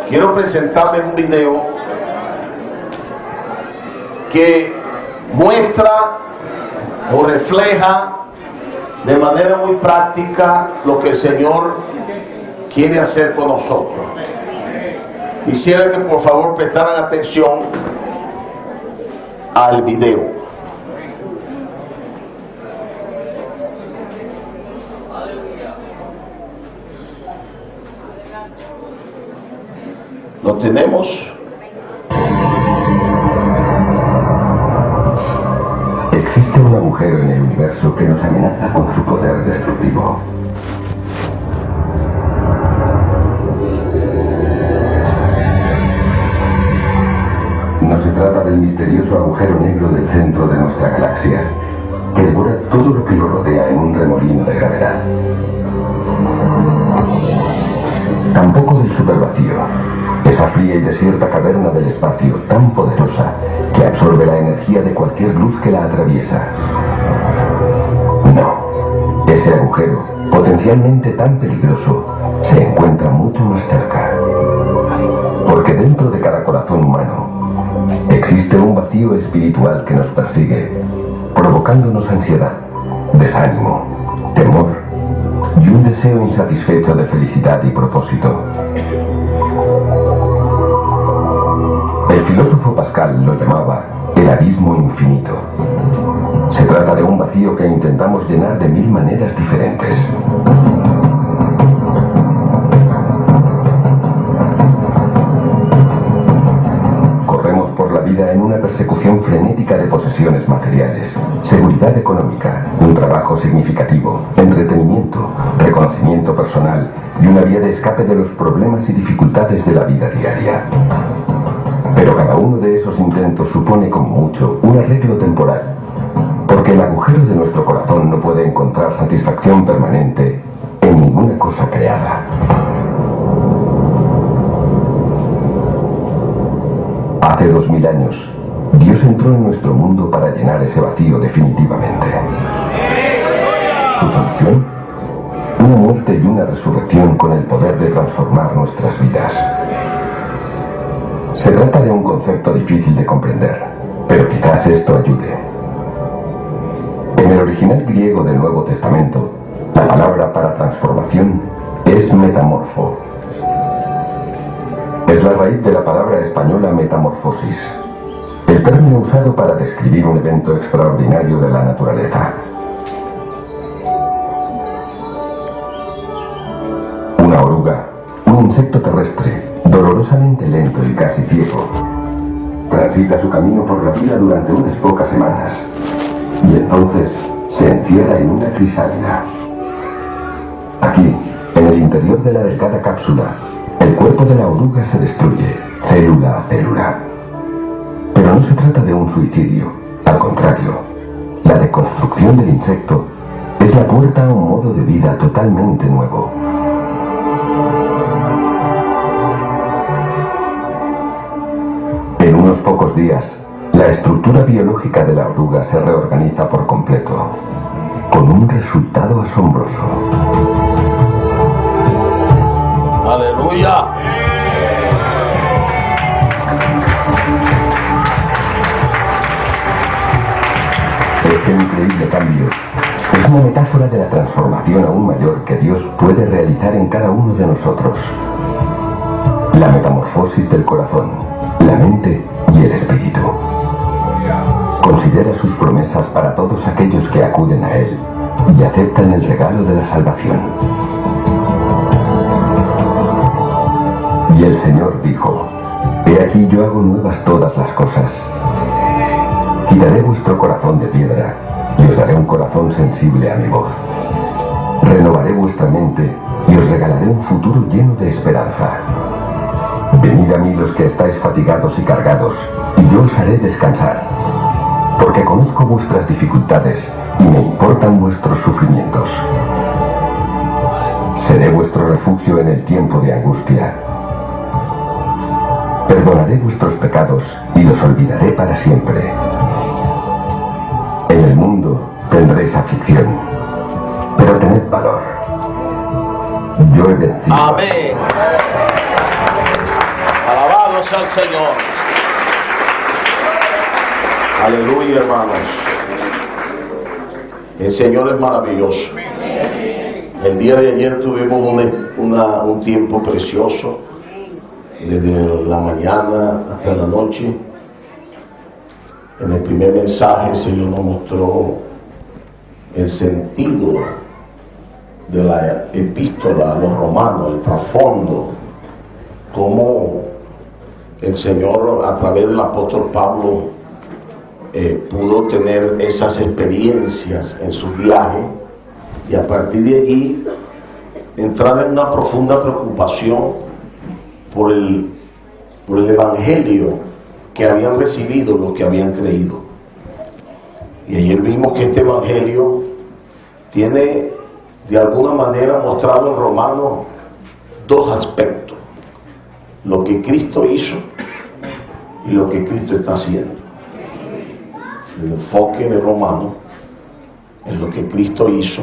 quiero presentarles un video que muestra o refleja de manera muy práctica lo que el Señor quiere hacer con nosotros. Quisiera que por favor prestaran atención al video. ¿Lo tenemos? Existe un agujero en el universo que nos amenaza con su poder destructivo. No se trata del misterioso agujero negro del centro de nuestra galaxia, que devora todo lo que lo rodea en un remolino de gravedad. Tampoco del supervacío, esa fría y desierta caverna del espacio tan poderosa que absorbe la energía de cualquier luz que la atraviesa. No, ese agujero, potencialmente tan peligroso, se encuentra mucho más cerca. Porque dentro de cada corazón humano existe un vacío espiritual que nos persigue, provocándonos ansiedad, desánimo, temor y un deseo insatisfecho de felicidad y propósito. El filósofo Pascal lo llamaba el abismo infinito. Se trata de un vacío que intentamos llenar de 1000 maneras diferentes. Corremos por la vida en una persecución frenética de posesiones materiales, seguridad económica, un trabajo significativo, entretenimiento, reconocimiento personal y una vía de escape de los problemas y dificultades de la vida diaria. Pero cada uno de esos intentos supone como mucho un arreglo temporal, porque el agujero de nuestro corazón no puede encontrar satisfacción permanente en ninguna cosa creada. Hace 2000 años, Dios entró en nuestro mundo para llenar ese vacío definitivamente. ¿Su solución? Una muerte y una resurrección con el poder de transformar nuestras vidas. Se trata de un concepto difícil de comprender, pero quizás esto ayude. En el original griego del Nuevo Testamento, la palabra para transformación es metamorfo. Es la raíz de la palabra española metamorfosis, el término usado para describir un evento extraordinario de la naturaleza. Una oruga, un insecto terrestre, dolorosamente lento y casi ciego, transita su camino por la vida durante unas pocas semanas y entonces se encierra en una crisálida. Aquí, en el interior de la delgada cápsula, el cuerpo de la oruga se destruye, célula a célula. Pero no se trata de un suicidio, al contrario, la deconstrucción del insecto es la puerta a un modo de vida totalmente nuevo. En unos pocos días, la estructura biológica de la oruga se reorganiza por completo, con un resultado asombroso. ¡Aleluya! Este increíble cambio es una metáfora de la transformación aún mayor que Dios puede realizar en cada uno de nosotros. La metamorfosis del corazón, la mente y el espíritu. Considera sus promesas para todos aquellos que acuden a Él y aceptan el regalo de la salvación. Y el Señor dijo: He aquí yo hago nuevas todas las cosas. Quitaré vuestro corazón de piedra y os daré un corazón sensible a mi voz. Renovaré vuestra mente y os regalaré un futuro lleno de esperanza. Venid a mí los que estáis fatigados y cargados, y yo os haré descansar, porque conozco vuestras dificultades y me importan vuestros sufrimientos. Seré vuestro refugio en el tiempo de angustia. Perdonaré vuestros pecados y los olvidaré para siempre. En el mundo tendréis aflicción, pero tened valor. Yo he vencido. Amén. Alabamos al Señor. Aleluya, hermanos. El Señor es maravilloso. El día de ayer tuvimos un tiempo precioso, desde la mañana hasta la noche. En el primer mensaje el Señor nos mostró el sentido de la epístola a los romanos, el trasfondo, cómo el Señor a través del apóstol Pablo pudo tener esas experiencias en su viaje, y a partir de allí entrar en una profunda preocupación por el evangelio que habían recibido, los que habían creído. Y ayer vimos que este evangelio tiene de alguna manera mostrado en Romanos dos aspectos: lo que Cristo hizo y lo que Cristo está haciendo. El enfoque de Romanos en lo que Cristo hizo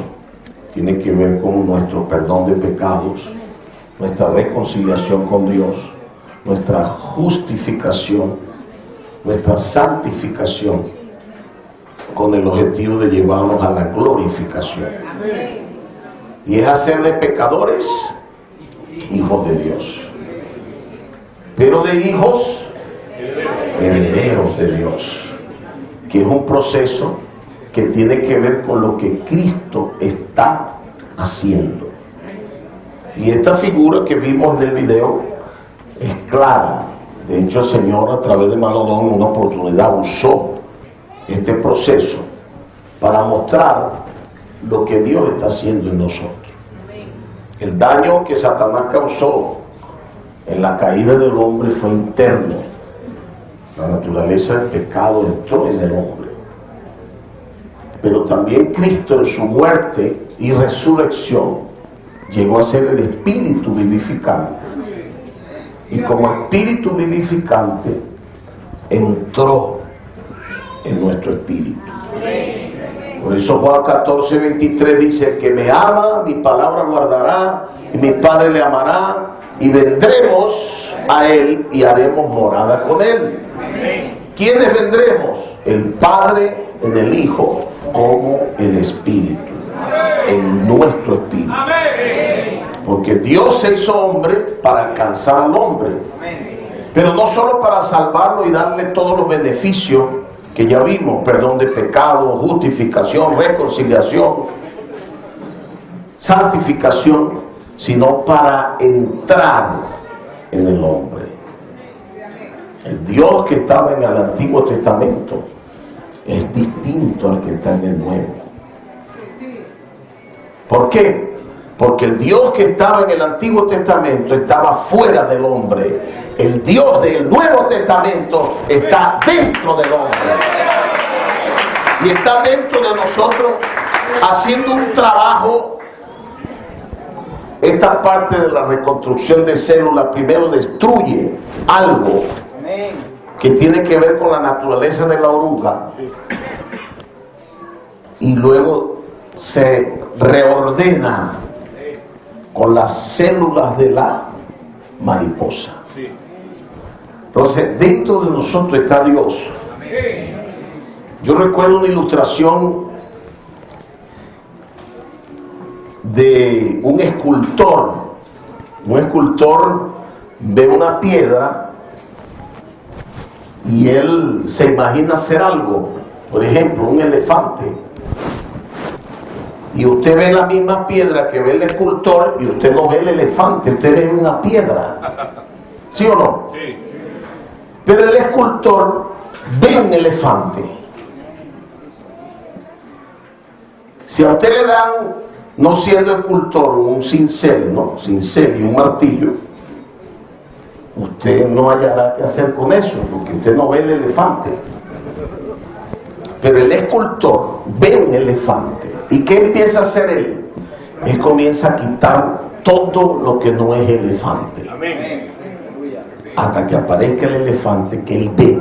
tiene que ver con nuestro perdón de pecados, nuestra reconciliación con Dios, nuestra justificación, nuestra santificación, con el objetivo de llevarnos a la glorificación. Y es hacer de pecadores hijos de Dios, pero de hijos herederos de Dios, que es un proceso que tiene que ver con lo que Cristo está haciendo. Y esta figura que vimos en el video es clara. De hecho, el Señor, a través de Manolón, en una oportunidad usó este proceso para mostrar lo que Dios está haciendo en nosotros. El daño que Satanás causó en la caída del hombre fue interno. La naturaleza del pecado entró en el hombre. Pero también Cristo, en su muerte y resurrección, llegó a ser el espíritu vivificante. Y como espíritu vivificante entró en nuestro espíritu. Por eso Juan 14:23 dice: el que me ama, mi palabra guardará, y mi Padre le amará, y vendremos a él y haremos morada con él. ¿Quiénes vendremos? El Padre en el Hijo, como el Espíritu en nuestro espíritu. Porque Dios se hizo hombre para alcanzar al hombre, pero no solo para salvarlo y darle todos los beneficios que ya vimos: perdón de pecado, justificación, reconciliación, santificación, sino para entrar en el hombre. El Dios que estaba en el Antiguo Testamento es distinto al que está en el Nuevo. ¿Por qué? Porque el Dios que estaba en el Antiguo Testamento estaba fuera del hombre. El Dios del Nuevo Testamento está dentro del hombre. Y está dentro de nosotros haciendo un trabajo. Esta parte de la reconstrucción de células primero destruye algo que tiene que ver con la naturaleza de la oruga, y luego se reordena con las células de la mariposa. Entonces, dentro de nosotros está Dios. Yo recuerdo una ilustración de un escultor. Un escultor ve una piedra y él se imagina hacer algo. Por ejemplo, un elefante. Y usted ve la misma piedra que ve el escultor, y usted no ve el elefante, usted ve una piedra. ¿Sí o no? Sí. Pero el escultor ve un elefante. Si a usted le dan, no siendo escultor, un cincel, ¿no? Cincel y un martillo, usted no hallará qué hacer con eso, porque usted no ve el elefante. Pero el escultor ve un elefante. ¿Y qué empieza a hacer él? Él comienza a quitar todo lo que no es elefante. Amén. Hasta que aparezca el elefante que él ve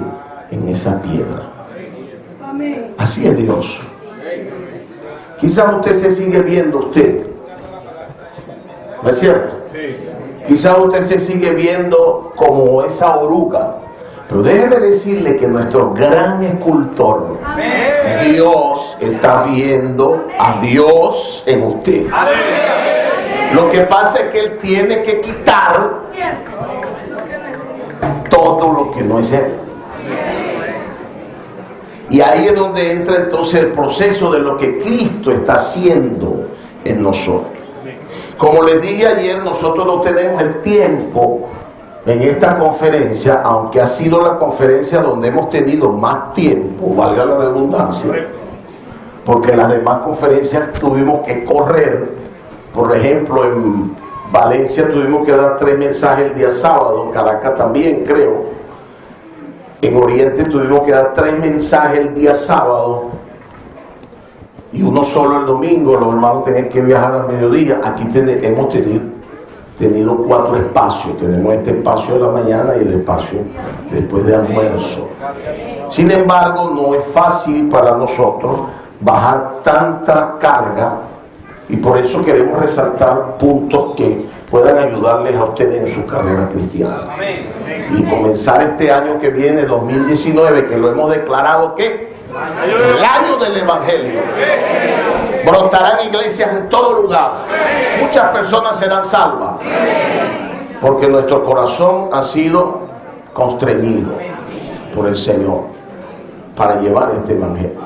en esa piedra. Amén. Así es Dios. Quizás usted se sigue viendo usted. ¿No es cierto? Sí. Quizás usted se sigue viendo como esa oruga, pero déjeme decirle que nuestro gran escultor, Dios, está viendo a Dios en usted. Lo que pasa es que Él tiene que quitar todo lo que no es Él. Y ahí es donde entra entonces el proceso de lo que Cristo está haciendo en nosotros. Como les dije ayer, nosotros no tenemos el tiempo en esta conferencia, aunque ha sido la conferencia donde hemos tenido más tiempo, valga la redundancia, porque en las demás conferencias tuvimos que correr. Por ejemplo, en Valencia tuvimos que dar 3 mensajes el día sábado, en Caracas también creo. En Oriente tuvimos que dar 3 mensajes el día sábado y uno solo el domingo. Los hermanos tenían que viajar al mediodía. Aquí hemos tenido 4 espacios. Tenemos este espacio de la mañana y el espacio después de almuerzo. Sin embargo, no es fácil para nosotros bajar tanta carga, y por eso queremos resaltar puntos que puedan ayudarles a ustedes en su carrera cristiana. Y comenzar este año que viene, 2019, que lo hemos declarado que el año del Evangelio. Brotarán iglesias en todo lugar. Muchas personas serán salvas, porque nuestro corazón ha sido constreñido por el Señor para llevar este Evangelio.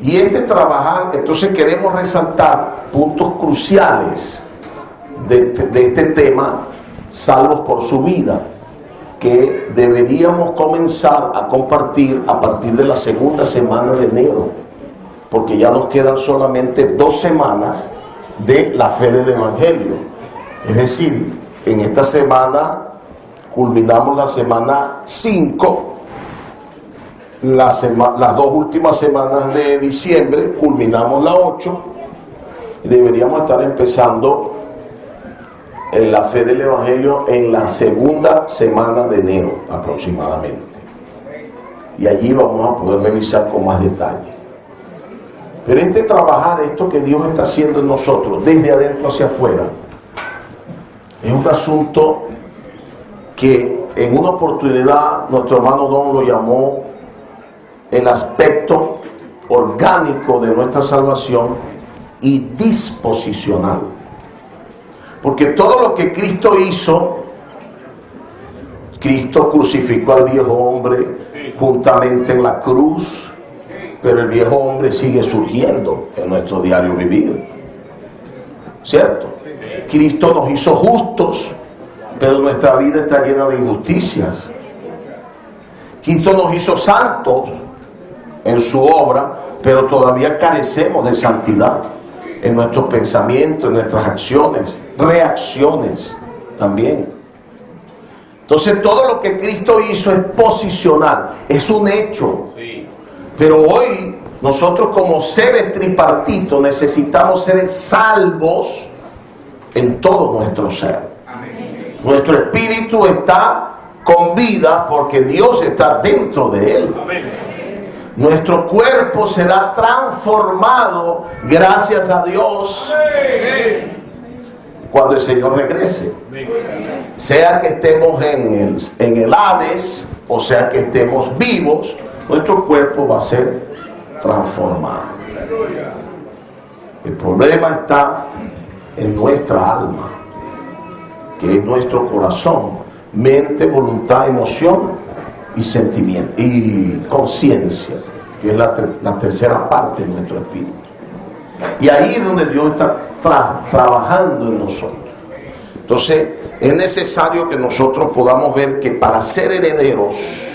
Y trabajar, entonces queremos resaltar puntos cruciales de este tema, salvos por su vida, que deberíamos comenzar a compartir a partir de la segunda semana de enero, porque ya nos quedan solamente 2 semanas de la fe del Evangelio. Es decir, en esta semana culminamos la semana 5, las 2 últimas semanas de diciembre culminamos la 8, y deberíamos estar empezando en la fe del Evangelio en la segunda semana de enero aproximadamente, y allí vamos a poder revisar con más detalle. Pero trabajar esto que Dios está haciendo en nosotros desde adentro hacia afuera es un asunto que en una oportunidad nuestro hermano Don lo llamó el aspecto orgánico de nuestra salvación y disposicional. Porque todo lo que Cristo hizo, Cristo crucificó al viejo hombre juntamente en la cruz, pero el viejo hombre sigue surgiendo en nuestro diario vivir, ¿cierto? Cristo nos hizo justos, pero nuestra vida está llena de injusticias. Cristo nos hizo santos en su obra, pero todavía carecemos de santidad en nuestros pensamientos, en nuestras acciones, reacciones también. Entonces todo lo que Cristo hizo es posicional, es un hecho. Pero hoy nosotros como seres tripartitos necesitamos ser salvos en todo nuestro ser. Nuestro espíritu está con vida porque Dios está dentro de él. Nuestro cuerpo será transformado, gracias a Dios, cuando el Señor regrese. Sea que estemos en el Hades, o sea que estemos vivos, nuestro cuerpo va a ser transformado. El problema está en nuestra alma, que es nuestro corazón, mente, voluntad, emoción y sentimiento y conciencia, que es la tercera parte de nuestro espíritu. Y ahí es donde Dios está trabajando en nosotros. Entonces es necesario que nosotros podamos ver que para ser herederos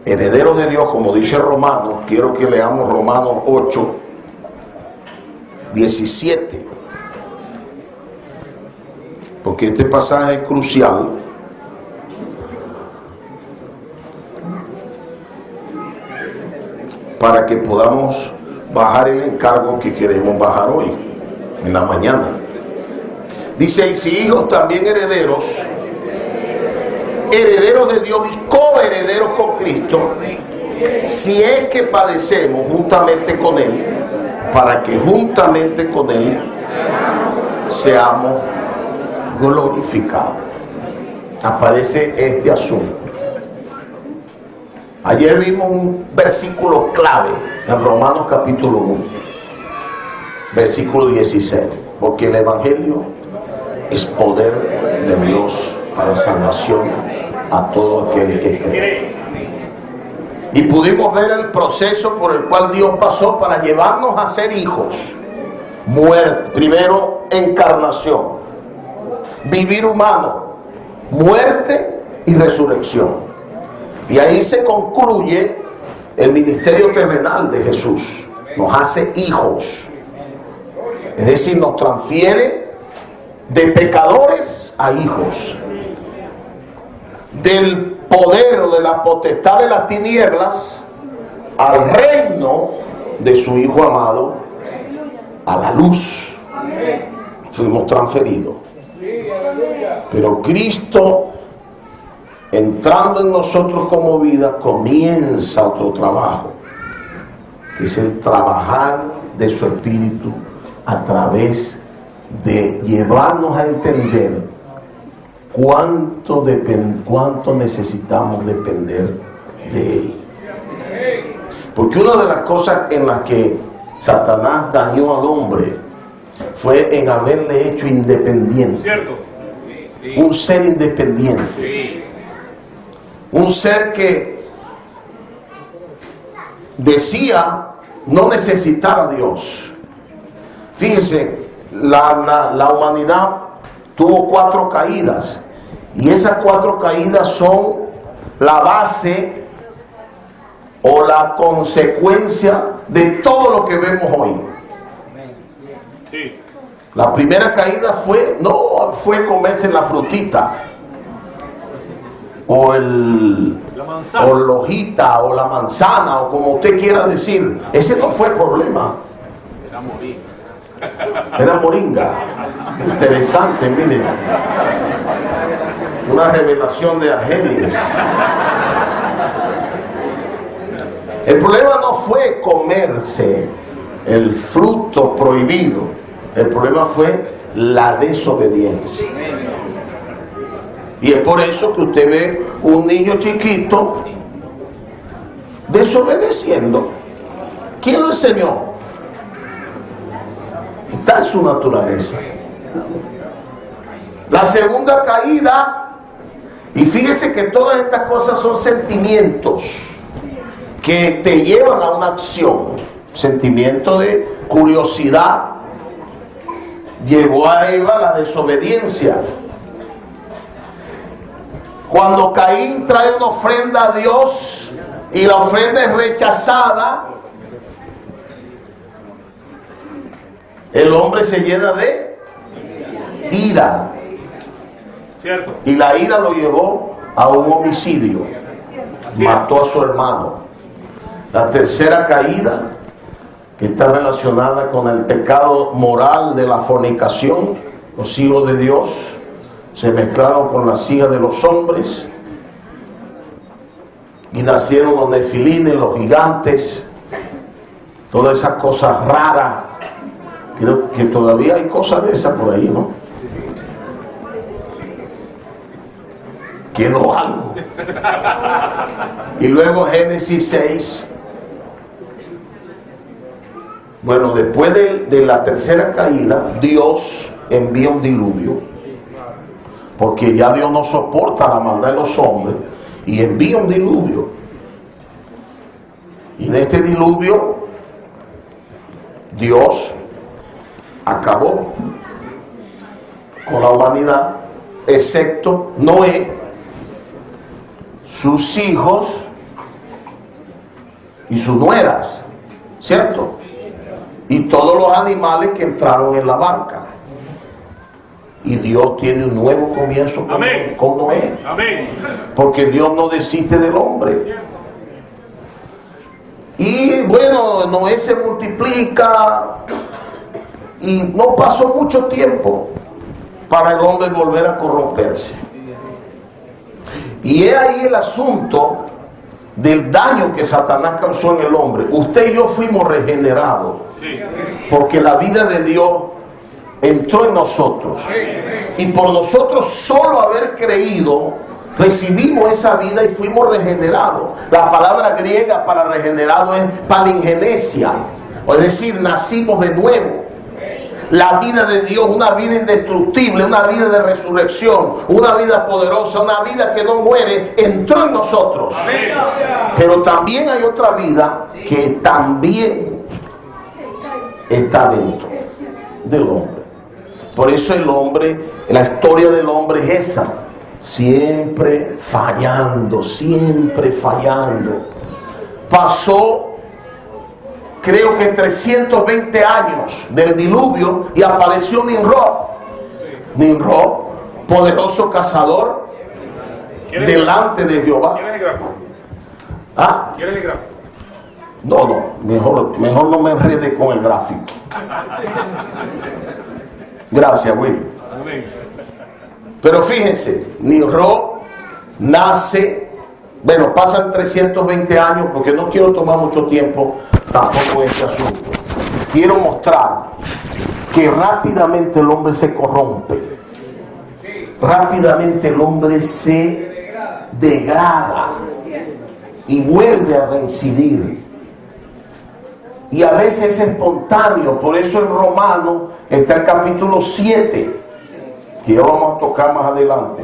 de Dios, como dice Romanos, quiero que leamos Romanos 8, 17, porque este pasaje es crucial. Para que podamos bajar el encargo que queremos bajar hoy, en la mañana. Dice, y si hijos también herederos, herederos de Dios y coherederos con Cristo, si es que padecemos juntamente con Él, para que juntamente con Él seamos glorificado. Aparece este asunto. Ayer vimos un versículo clave en Romanos capítulo 1, versículo 16, porque el Evangelio es poder de Dios para salvación a todo aquel que cree. Y pudimos ver el proceso por el cual Dios pasó para llevarnos a ser hijos. Muerte, primero encarnación, vivir humano, muerte y resurrección. Y ahí se concluye el ministerio terrenal de Jesús. Nos hace hijos. Es decir, nos transfiere de pecadores a hijos. Del poder o de la potestad de las tinieblas al reino de su Hijo amado, a la luz. Fuimos transferidos. Pero Cristo, entrando en nosotros como vida, comienza otro trabajo, que es el trabajar de su Espíritu a través de llevarnos a entender cuánto necesitamos depender de Él. Porque una de las cosas en las que Satanás dañó al hombre fue en haberle hecho independiente. ¿Cierto? Sí. Un ser independiente. Sí. Un ser que decía no necesitar a Dios. Fíjense, la humanidad tuvo 4 caídas. Y esas 4 caídas son la base o la consecuencia de todo lo que vemos hoy. Sí. La primera caída no fue comerse la frutita o La manzana, o la hojita o la manzana o como usted quiera decir. Ese no fue el problema. era morir. Era moringa. Interesante, miren. Una revelación de Argenis. El problema no fue comerse el fruto prohibido. El problema fue la desobediencia. Y es por eso que usted ve un niño chiquito desobedeciendo. ¿Quién lo enseñó? Está en su naturaleza. La segunda caída, y fíjese que todas estas cosas son sentimientos que te llevan a una acción. Sentimiento de curiosidad llevó a Eva a la desobediencia. Cuando Caín trae una ofrenda a Dios y la ofrenda es rechazada, el hombre se llena de ira. ¿Cierto? Y la ira lo llevó a un homicidio. Mató a su hermano. La tercera caída, que está relacionada con el pecado moral de la fornicación. Los hijos de Dios se mezclaron con las hijas de los hombres y nacieron los nefilines, los gigantes, todas esas cosas raras. Creo que todavía hay cosas de esas por ahí, ¿no? Quedó algo. Y luego Génesis 6. Bueno, después de la tercera caída, Dios envía un diluvio, porque ya Dios no soporta la maldad de los hombres, y envía un diluvio. Y en este diluvio, Dios acabó con la humanidad, excepto Noé, sus hijos y sus nueras, ¿cierto? Y todos los animales que entraron en la barca. Y Dios tiene un nuevo comienzo con Noé. Amén. Porque Dios no desiste del hombre. Y bueno, Noé se multiplica y no pasó mucho tiempo para el hombre volver a corromperse. Y es ahí el asunto del daño que Satanás causó en el hombre. Usted y yo fuimos regenerados, porque la vida de Dios entró en nosotros. Y por nosotros solo haber creído, recibimos esa vida y fuimos regenerados. La palabra griega para regenerado es palingenesia, es decir, nacimos de nuevo. La vida de Dios, una vida indestructible, una vida de resurrección, una vida poderosa, una vida que no muere, entró en nosotros. Pero también hay otra vida que también está dentro del hombre. Por eso el hombre, la historia del hombre es esa, siempre fallando, siempre fallando. Pasó, creo que 320 años del diluvio y apareció Nimrod. Nimrod, poderoso cazador, delante de Jehová. ¿Quieres el gráfico? ¿Ah? ¿Quieres el gráfico? No, mejor no me enrede con el gráfico. Gracias, Will. Amén. Pero fíjense, Nimrod nace, bueno, pasan 320 años, porque no quiero tomar mucho tiempo tampoco en este asunto. Quiero mostrar que rápidamente el hombre se corrompe, rápidamente el hombre se degrada y vuelve a reincidir. Y a veces es espontáneo. Por eso en Romanos está el capítulo 7, que ya vamos a tocar más adelante.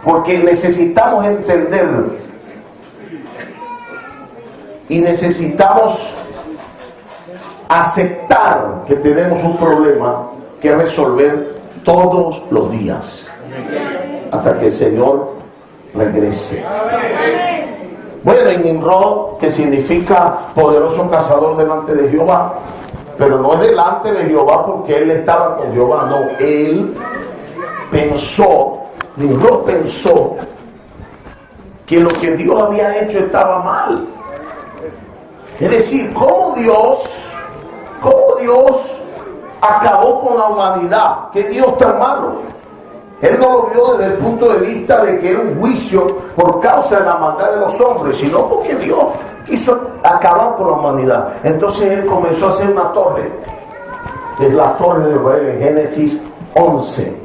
Porque necesitamos entender y necesitamos aceptar que tenemos un problema que resolver todos los días hasta que el Señor regrese. Bueno, y Nimrod, que significa poderoso cazador delante de Jehová, pero no es delante de Jehová porque él estaba con Jehová, no, él pensó, Nimrod pensó que lo que Dios había hecho estaba mal. Es decir, ¿cómo Dios acabó con la humanidad? ¿Qué Dios tan malo? Él no lo vio desde el punto de vista de que era un juicio por causa de la maldad de los hombres, sino porque Dios quiso acabar con la humanidad. Entonces él comenzó a hacer una torre, que es la torre de Babel, en Génesis 11.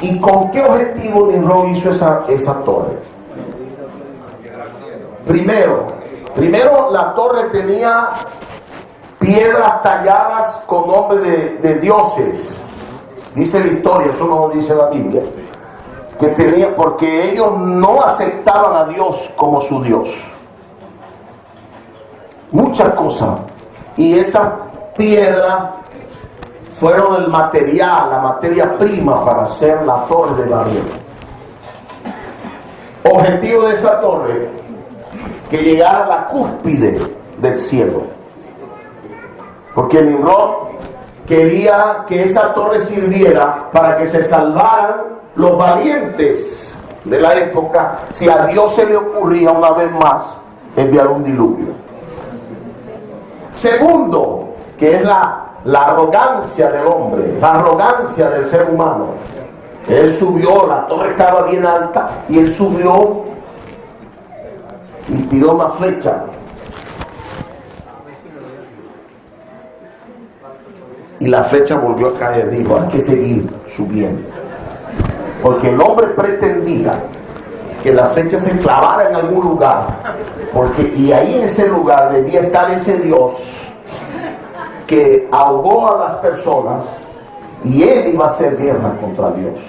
¿Y con qué objetivo Nimrod hizo esa torre? Primero la torre tenía piedras talladas con nombres de dioses. Dice la historia, eso no lo dice la Biblia, que tenía, porque ellos no aceptaban a Dios como su Dios. Muchas cosas. Y esas piedras fueron el material, la materia prima para hacer la torre de Babel. Objetivo de esa torre, que llegara a la cúspide del cielo. Porque Nimrod quería que esa torre sirviera para que se salvaran los valientes de la época si a Dios se le ocurría una vez más enviar un diluvio. Segundo, que es la arrogancia del hombre, la arrogancia del ser humano. Él subió, la torre estaba bien alta y él subió y tiró una flecha. Y la flecha volvió a caer. Dijo, hay que seguir subiendo. Porque el hombre pretendía que la flecha se clavara en algún lugar. Y ahí en ese lugar debía estar ese Dios que ahogó a las personas y él iba a hacer guerra contra Dios.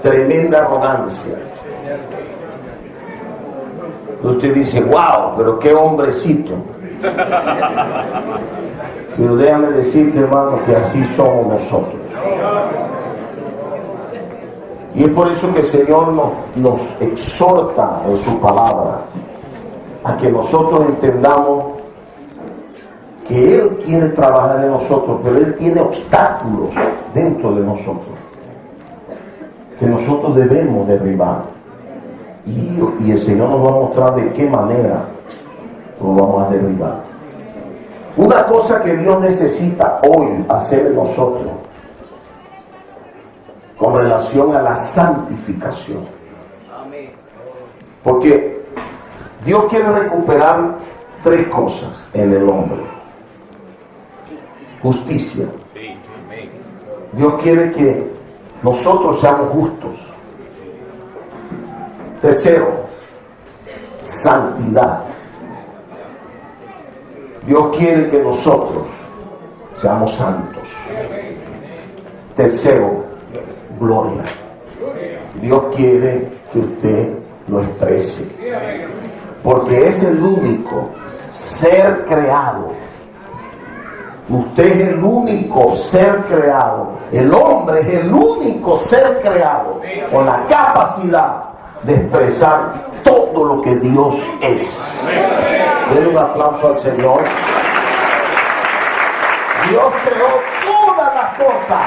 Tremenda arrogancia. Usted dice, wow, pero qué hombrecito. Pero déjame decirte, hermano, que así somos nosotros. Y es por eso que el Señor nos exhorta en su palabra a que nosotros entendamos que Él quiere trabajar en nosotros, pero Él tiene obstáculos dentro de nosotros que nosotros debemos derribar. Y el Señor nos va a mostrar de qué manera lo vamos a derribar. Una cosa que Dios necesita hoy hacer en nosotros con relación a la santificación. Porque Dios quiere recuperar tres cosas en el hombre. Justicia. Dios quiere que nosotros seamos justos. Tercero, santidad. Dios quiere que nosotros seamos santos. Tercero, gloria. Dios quiere que usted lo exprese, porque es el único ser creado. Usted es el único ser creado. El hombre es el único ser creado con la capacidad de expresar todo lo que Dios es. Denle un aplauso al Señor. Dios creó todas las cosas.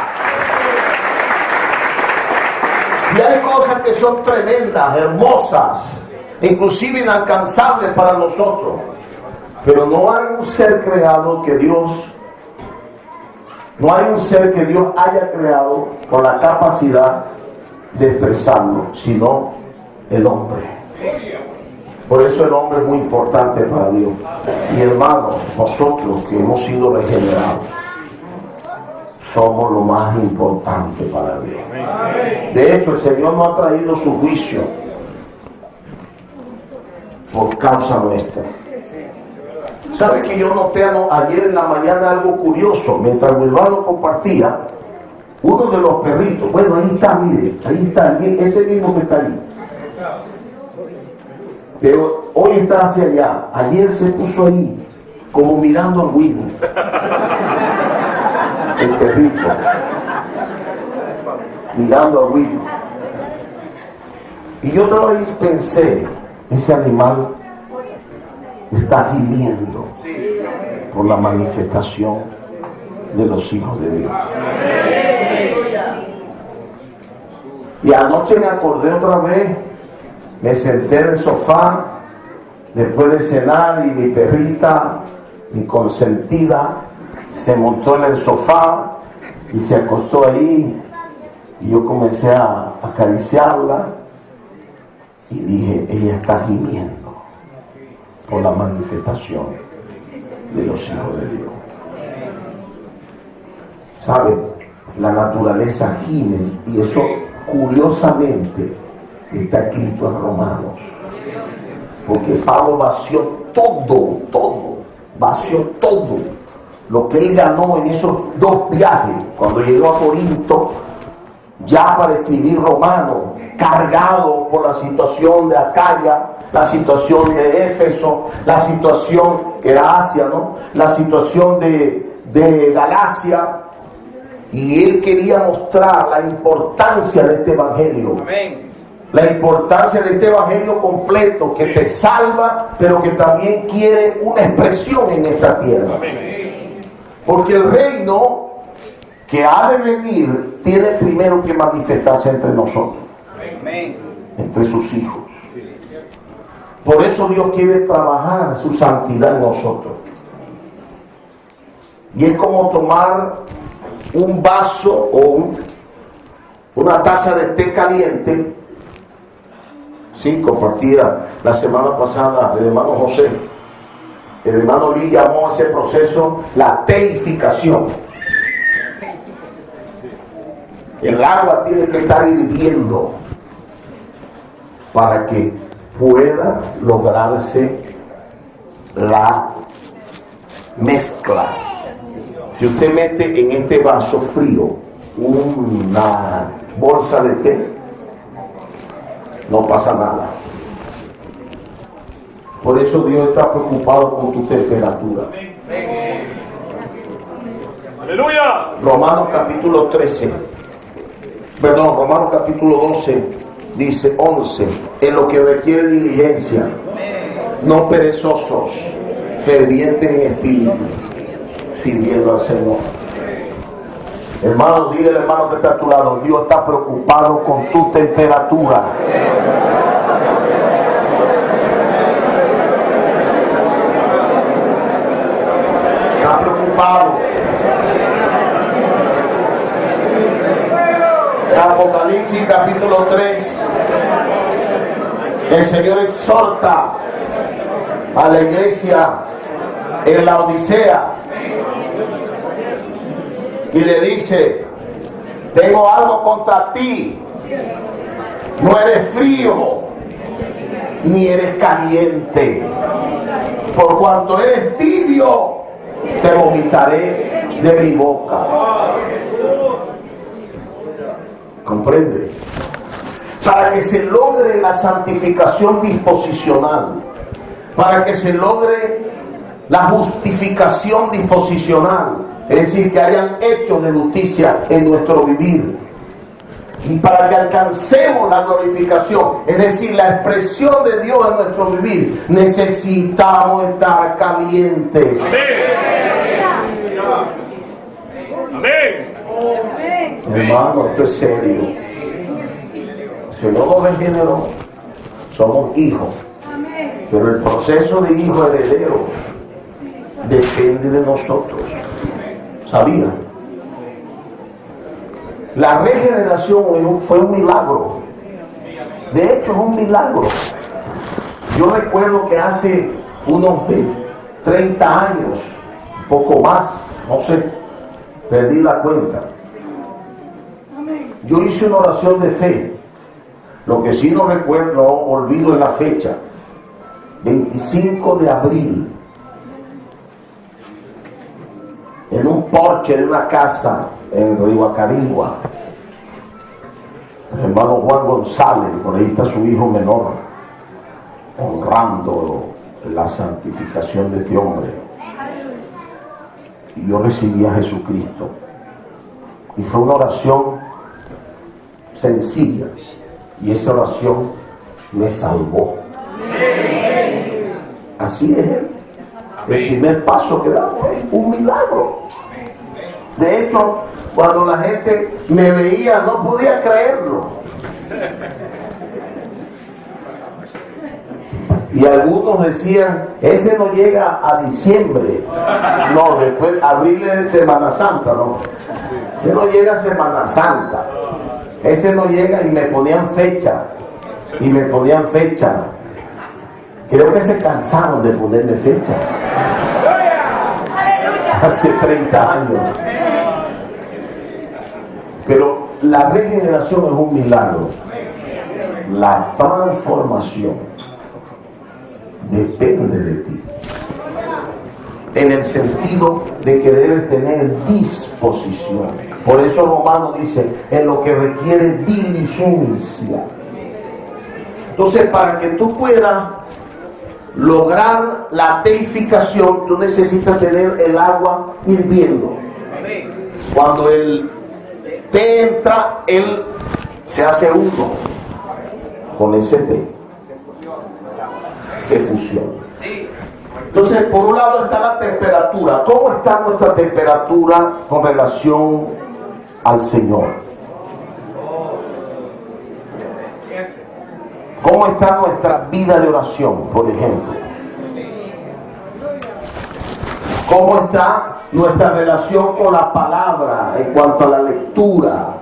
Y hay cosas que son tremendas, hermosas, inclusive inalcanzables para nosotros. Pero no hay un ser creado que Dios, no hay un ser que Dios haya creado con la capacidad de expresarlo, sino el hombre. Por eso el hombre es muy importante para Dios. Y hermanos, nosotros que hemos sido regenerados, somos lo más importante para Dios. De hecho, el Señor no ha traído su juicio por causa nuestra. ¿Sabe que yo noté ayer en la mañana algo curioso? Mientras Wilbaro compartía, uno de los perritos, bueno, ahí está, mire, ahí está, ese mismo que está ahí. Pero hoy está hacia allá. Ayer se puso ahí, como mirando a Winnie. El perrito. Mirando a Winnie. Y yo otra vez pensé, ese animal está gimiendo por la manifestación de los hijos de Dios. Y anoche me acordé otra vez. Me senté en el sofá después de cenar y mi perrita, mi consentida, se montó en el sofá y se acostó ahí, y yo comencé a acariciarla y dije, ella está gimiendo por la manifestación de los hijos de Dios. ¿Saben? La naturaleza gime, y eso curiosamente está escrito en Romanos, porque Pablo vació todo lo que él ganó en esos 2 viajes, cuando llegó a Corinto, ya para escribir Romanos, cargado por la situación de Acaya, la situación de Éfeso, la situación que era Asia, ¿no? La situación de Galacia, y él quería mostrar la importancia de este evangelio. Amén. La importancia de este evangelio completo, que te salva, pero que también quiere una expresión en esta tierra. Porque el reino que ha de venir tiene primero que manifestarse entre nosotros, entre sus hijos. Por eso Dios quiere trabajar su santidad en nosotros. Y es como tomar un vaso o una taza de té caliente. Sí, compartía la semana pasada el hermano José. El hermano Lee llamó a ese proceso la teificación. El agua tiene que estar hirviendo para que pueda lograrse la mezcla. Si usted mete en este vaso frío una bolsa de té, no pasa nada. Por eso Dios está preocupado con tu temperatura. ¡Aleluya! Romanos capítulo 12 dice 11, en lo que requiere diligencia, no perezosos, fervientes en espíritu, sirviendo al Señor. Hermano, dile al hermano que está a tu lado, Dios está preocupado con tu temperatura. Está preocupado. En Apocalipsis capítulo 3, el Señor exhorta a la iglesia en la Odisea y le dice: tengo algo contra ti, no eres frío ni eres caliente, por cuanto eres tibio te vomitaré de mi boca. ¿Comprende? Para que se logre la santificación disposicional, para que se logre la justificación disposicional, es decir, que hayan hechos de justicia en nuestro vivir, y para que alcancemos la glorificación, es decir, la expresión de Dios en nuestro vivir, necesitamos estar calientes. Amén. Hermano, esto es serio. Si no nos regeneró, somos hijos. Pero el proceso de hijo heredero depende de nosotros. ¿Sabía? La regeneración fue un milagro. De hecho, es un milagro. Yo recuerdo que hace unos 30 años, poco más, no sé, perdí la cuenta. Yo hice una oración de fe. Lo que sí no recuerdo, no olvido es la fecha. 25 de abril. En un porche de una casa en Ribacarigua. El hermano Juan González, por ahí está su hijo menor, honrando la santificación de este hombre. Y yo recibí a Jesucristo. Y fue una oración sencilla. Y esa oración me salvó. Así es. El primer paso que damos es un milagro. De hecho, cuando la gente me veía, no podía creerlo. Y algunos decían: ese no llega a diciembre. No, después abril es Semana Santa, no. Ese no llega a Semana Santa. Ese no llega, y me ponían fecha. Y me ponían fecha. Creo que se cansaron de ponerme fecha. Hace 30 años. Pero la regeneración es un milagro. La transformación depende de ti. En el sentido de que debes tener disposición. Por eso Romano dice: en lo que requiere diligencia. Entonces, para que tú puedas lograr la teificación, tú necesitas tener el agua hirviendo. Cuando el té entra, él se hace uno con ese té, se fusiona. Entonces, por un lado está la temperatura. ¿Cómo está nuestra temperatura con relación al Señor? ¿Cómo está nuestra vida de oración, por ejemplo? ¿Cómo está nuestra relación con la palabra en cuanto a la lectura?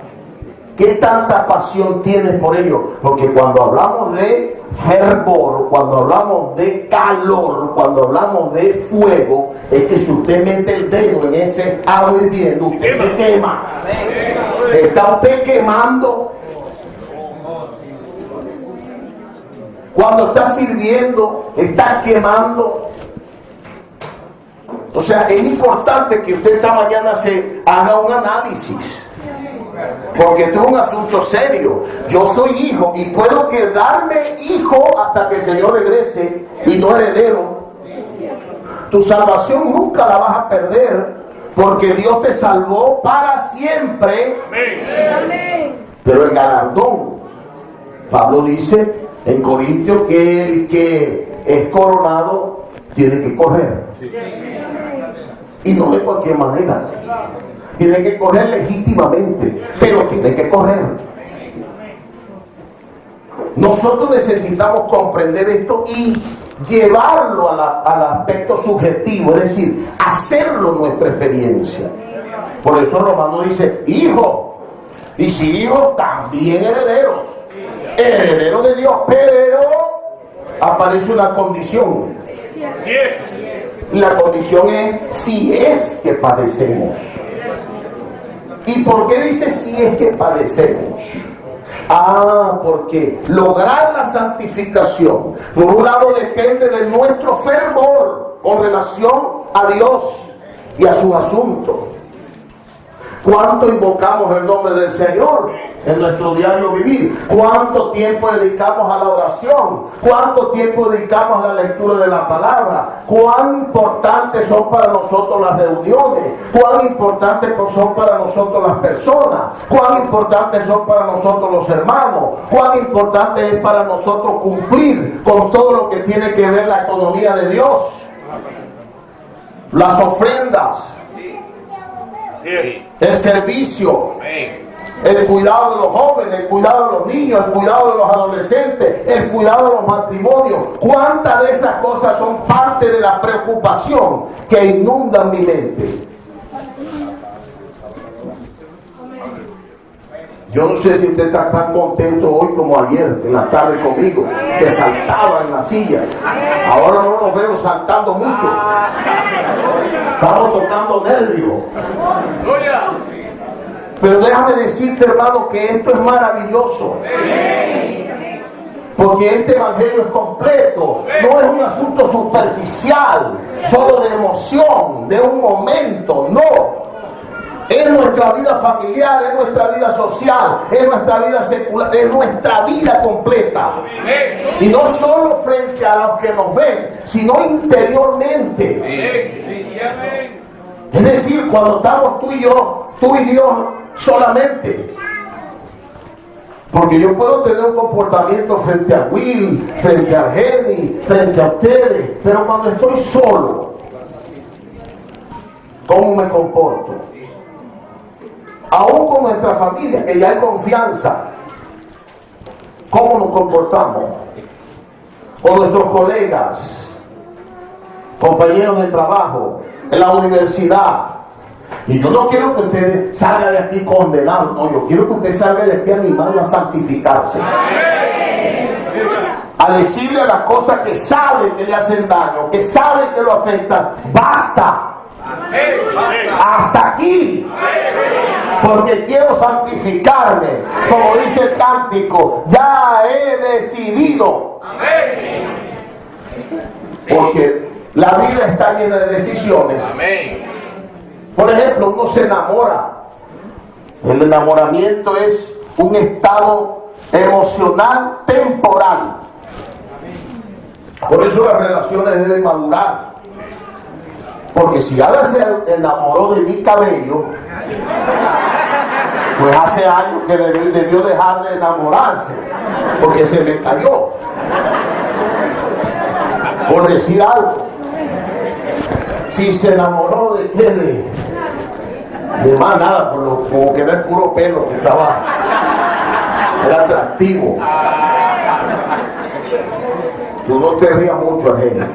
¿Qué tanta pasión tienes por ello? Porque cuando hablamos de fervor, cuando hablamos de calor, cuando hablamos de fuego, es que si usted mete el dedo en ese agua hirviendo, usted se quema. ¿Está usted quemando? Cuando está sirviendo, está quemando. O sea, es importante que usted esta mañana se haga un análisis. Porque esto es un asunto serio. Yo soy hijo y puedo quedarme hijo hasta que el Señor regrese y no heredero. Tu salvación nunca la vas a perder, porque Dios te salvó para siempre. Pero el galardón, Pablo dice en Corintios que el que es coronado tiene que correr. Y no de cualquier manera. Tiene que correr legítimamente, pero tiene que correr. Nosotros necesitamos comprender esto y llevarlo al aspecto subjetivo, es decir, hacerlo nuestra experiencia. Por eso Romano dice: hijo, y si hijos, también herederos, herederos de Dios. Pero aparece una condición: Así es. La condición es si es que padecemos. ¿Y por qué dice si es que padecemos? Porque lograr la santificación, por un lado, depende de nuestro fervor con relación a Dios y a sus asuntos. ¿Cuánto invocamos el nombre del Señor en nuestro diario vivir? ¿Cuánto tiempo dedicamos a la oración? ¿Cuánto tiempo dedicamos a la lectura de la palabra? ¿Cuán importantes son para nosotros las reuniones? ¿Cuán importantes son para nosotros las personas? ¿Cuán importantes son para nosotros los hermanos? ¿Cuán importante es para nosotros cumplir con todo lo que tiene que ver la economía de Dios? Las ofrendas, el servicio, el cuidado de los jóvenes, el cuidado de los niños, el cuidado de los adolescentes, el cuidado de los matrimonios. ¿Cuántas de esas cosas son parte de la preocupación que inundan mi mente? Yo no sé si usted está tan contento hoy como ayer en la tarde conmigo, que saltaba en la silla. Ahora no lo veo saltando mucho. Estamos tocando nervios. Pero déjame decirte, hermano, que esto es maravilloso. Porque este evangelio es completo. No es un asunto superficial, solo de emoción, de un momento. No. Es nuestra vida familiar, es nuestra vida social, es nuestra vida secular, es nuestra vida completa. Y no solo frente a los que nos ven, sino interiormente. Es decir, cuando estamos tú y yo, tú y Dios solamente. Porque yo puedo tener un comportamiento frente a Will, frente a Argeni, frente a ustedes, pero cuando estoy solo, ¿cómo me comporto? Aún con nuestra familia, que ya hay confianza, ¿cómo nos comportamos? Con nuestros colegas, compañeros de trabajo, en la universidad. Y yo no quiero que usted salga de aquí condenado, no, yo quiero que usted salga de aquí animado a santificarse. A decirle las cosas que sabe que le hacen daño, que sabe que lo afectan. ¡Basta! Hasta aquí, porque quiero santificarme, como dice el cántico, ya he decidido. Porque la vida está llena de decisiones. Por ejemplo, uno se enamora. El enamoramiento es un estado emocional temporal. Por eso las relaciones deben madurar. Porque si Ada se enamoró de mi cabello, pues hace años que debió dejar de enamorarse, porque se me cayó, por decir algo. Si se enamoró de qué, de más nada, como que era el puro pelo que estaba, era atractivo. Tú no te rías mucho, Argelia.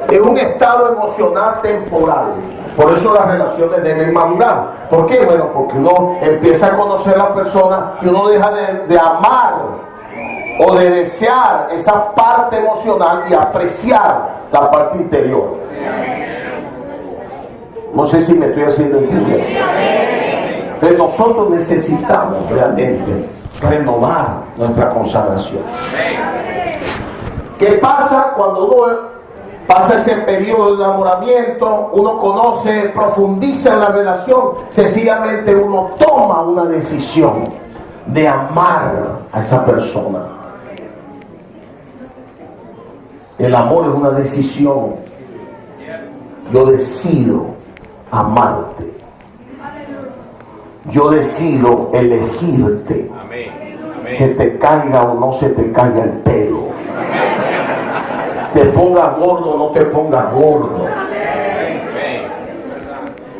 Es un estado emocional temporal. Por eso las relaciones deben madurar. ¿Por qué? Bueno, porque uno empieza a conocer a la persona y uno deja de amar o de desear esa parte emocional y apreciar la parte interior. No sé si me estoy haciendo entender. Pero nosotros necesitamos realmente renovar nuestra consagración. ¿Qué pasa cuando uno pasa ese periodo de enamoramiento? Uno conoce, profundiza en la relación, sencillamente uno toma una decisión de amar a esa persona. El amor es una decisión. Yo decido amarte. Yo decido elegirte. Se te caiga o no se te caiga el pelo. Te pongas gordo o no te pongas gordo.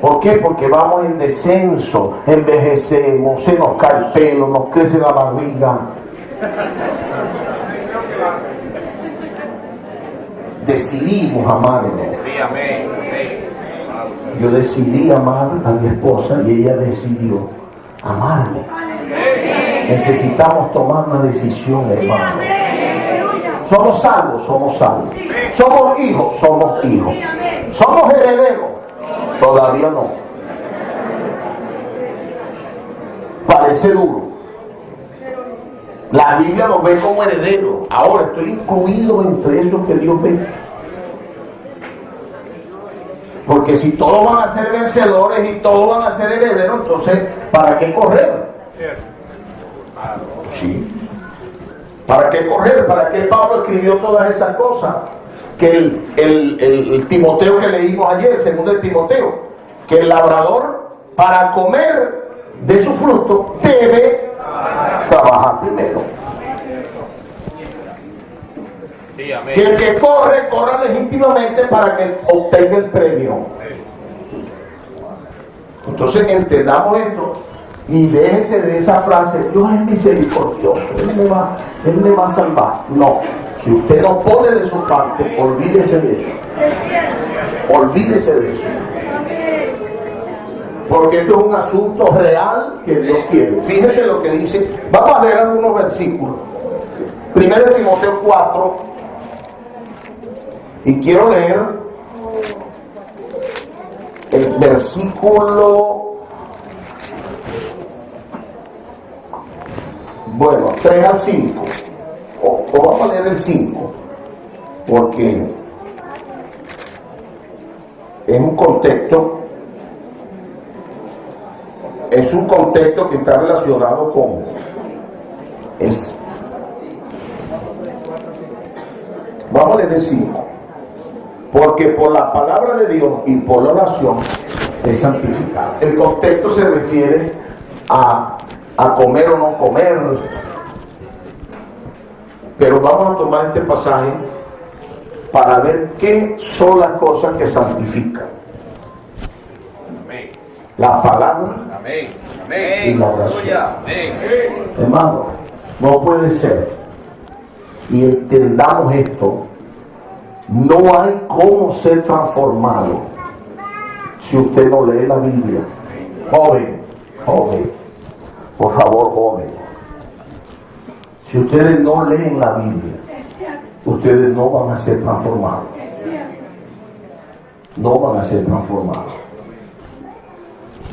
¿Por qué? Porque vamos en descenso, envejecemos, se nos cae el pelo, nos crece la barriga. Decidimos amarnos. Yo decidí amar a mi esposa y ella decidió amarme. Necesitamos tomar una decisión, hermano. Somos salvos, somos salvos. Somos hijos, somos hijos. Somos herederos, todavía no. Parece duro. La Biblia nos ve como herederos. Ahora estoy incluido entre esos que Dios ve. Porque si todos van a ser vencedores y todos van a ser herederos, entonces, ¿para qué correr? Sí. ¿Para qué correr? ¿Para qué Pablo escribió todas esas cosas? Que el Timoteo que leímos ayer, segundo de Timoteo, que el labrador para comer de su fruto debe trabajar primero. Sí, amén. Que el que corre, corra legítimamente para que obtenga el premio. Entonces entendamos esto y déjese de esa frase: Dios es misericordioso, Él me va a salvar. No, si usted no pone de su parte, olvídese de eso. Olvídese de eso. Porque esto es un asunto real que Dios quiere. Fíjese lo que dice. Vamos a leer algunos versículos. 1 Timoteo 4. Y quiero leer el versículo, bueno, 3 al 5. O vamos a leer el 5. Porque es un contexto. Es un contexto que está relacionado con vamos a leer el 5. Porque por la palabra de Dios y por la oración es santificado. El contexto se refiere a comer o no comer. Pero vamos a tomar este pasaje para ver qué son las cosas que santifican. La palabra y la oración. Hermano, no puede ser. Y entendamos esto. No hay cómo ser transformado si usted no lee la Biblia. Joven, por favor, joven. Si ustedes no leen la Biblia, ustedes no van a ser transformados. No van a ser transformados.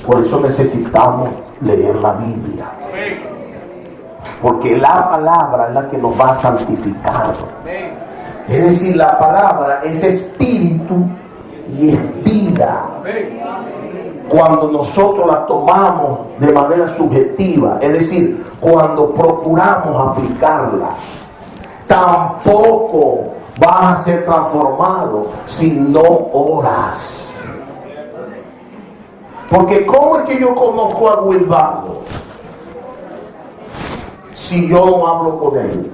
Por eso necesitamos leer la Biblia. Porque la palabra es la que nos va a santificar. Es decir, la palabra es espíritu y es vida. Cuando nosotros la tomamos de manera subjetiva, es decir, cuando procuramos aplicarla, tampoco vas a ser transformado si no oras. Porque ¿cómo es que yo conozco a Wilbardo si yo no hablo con él?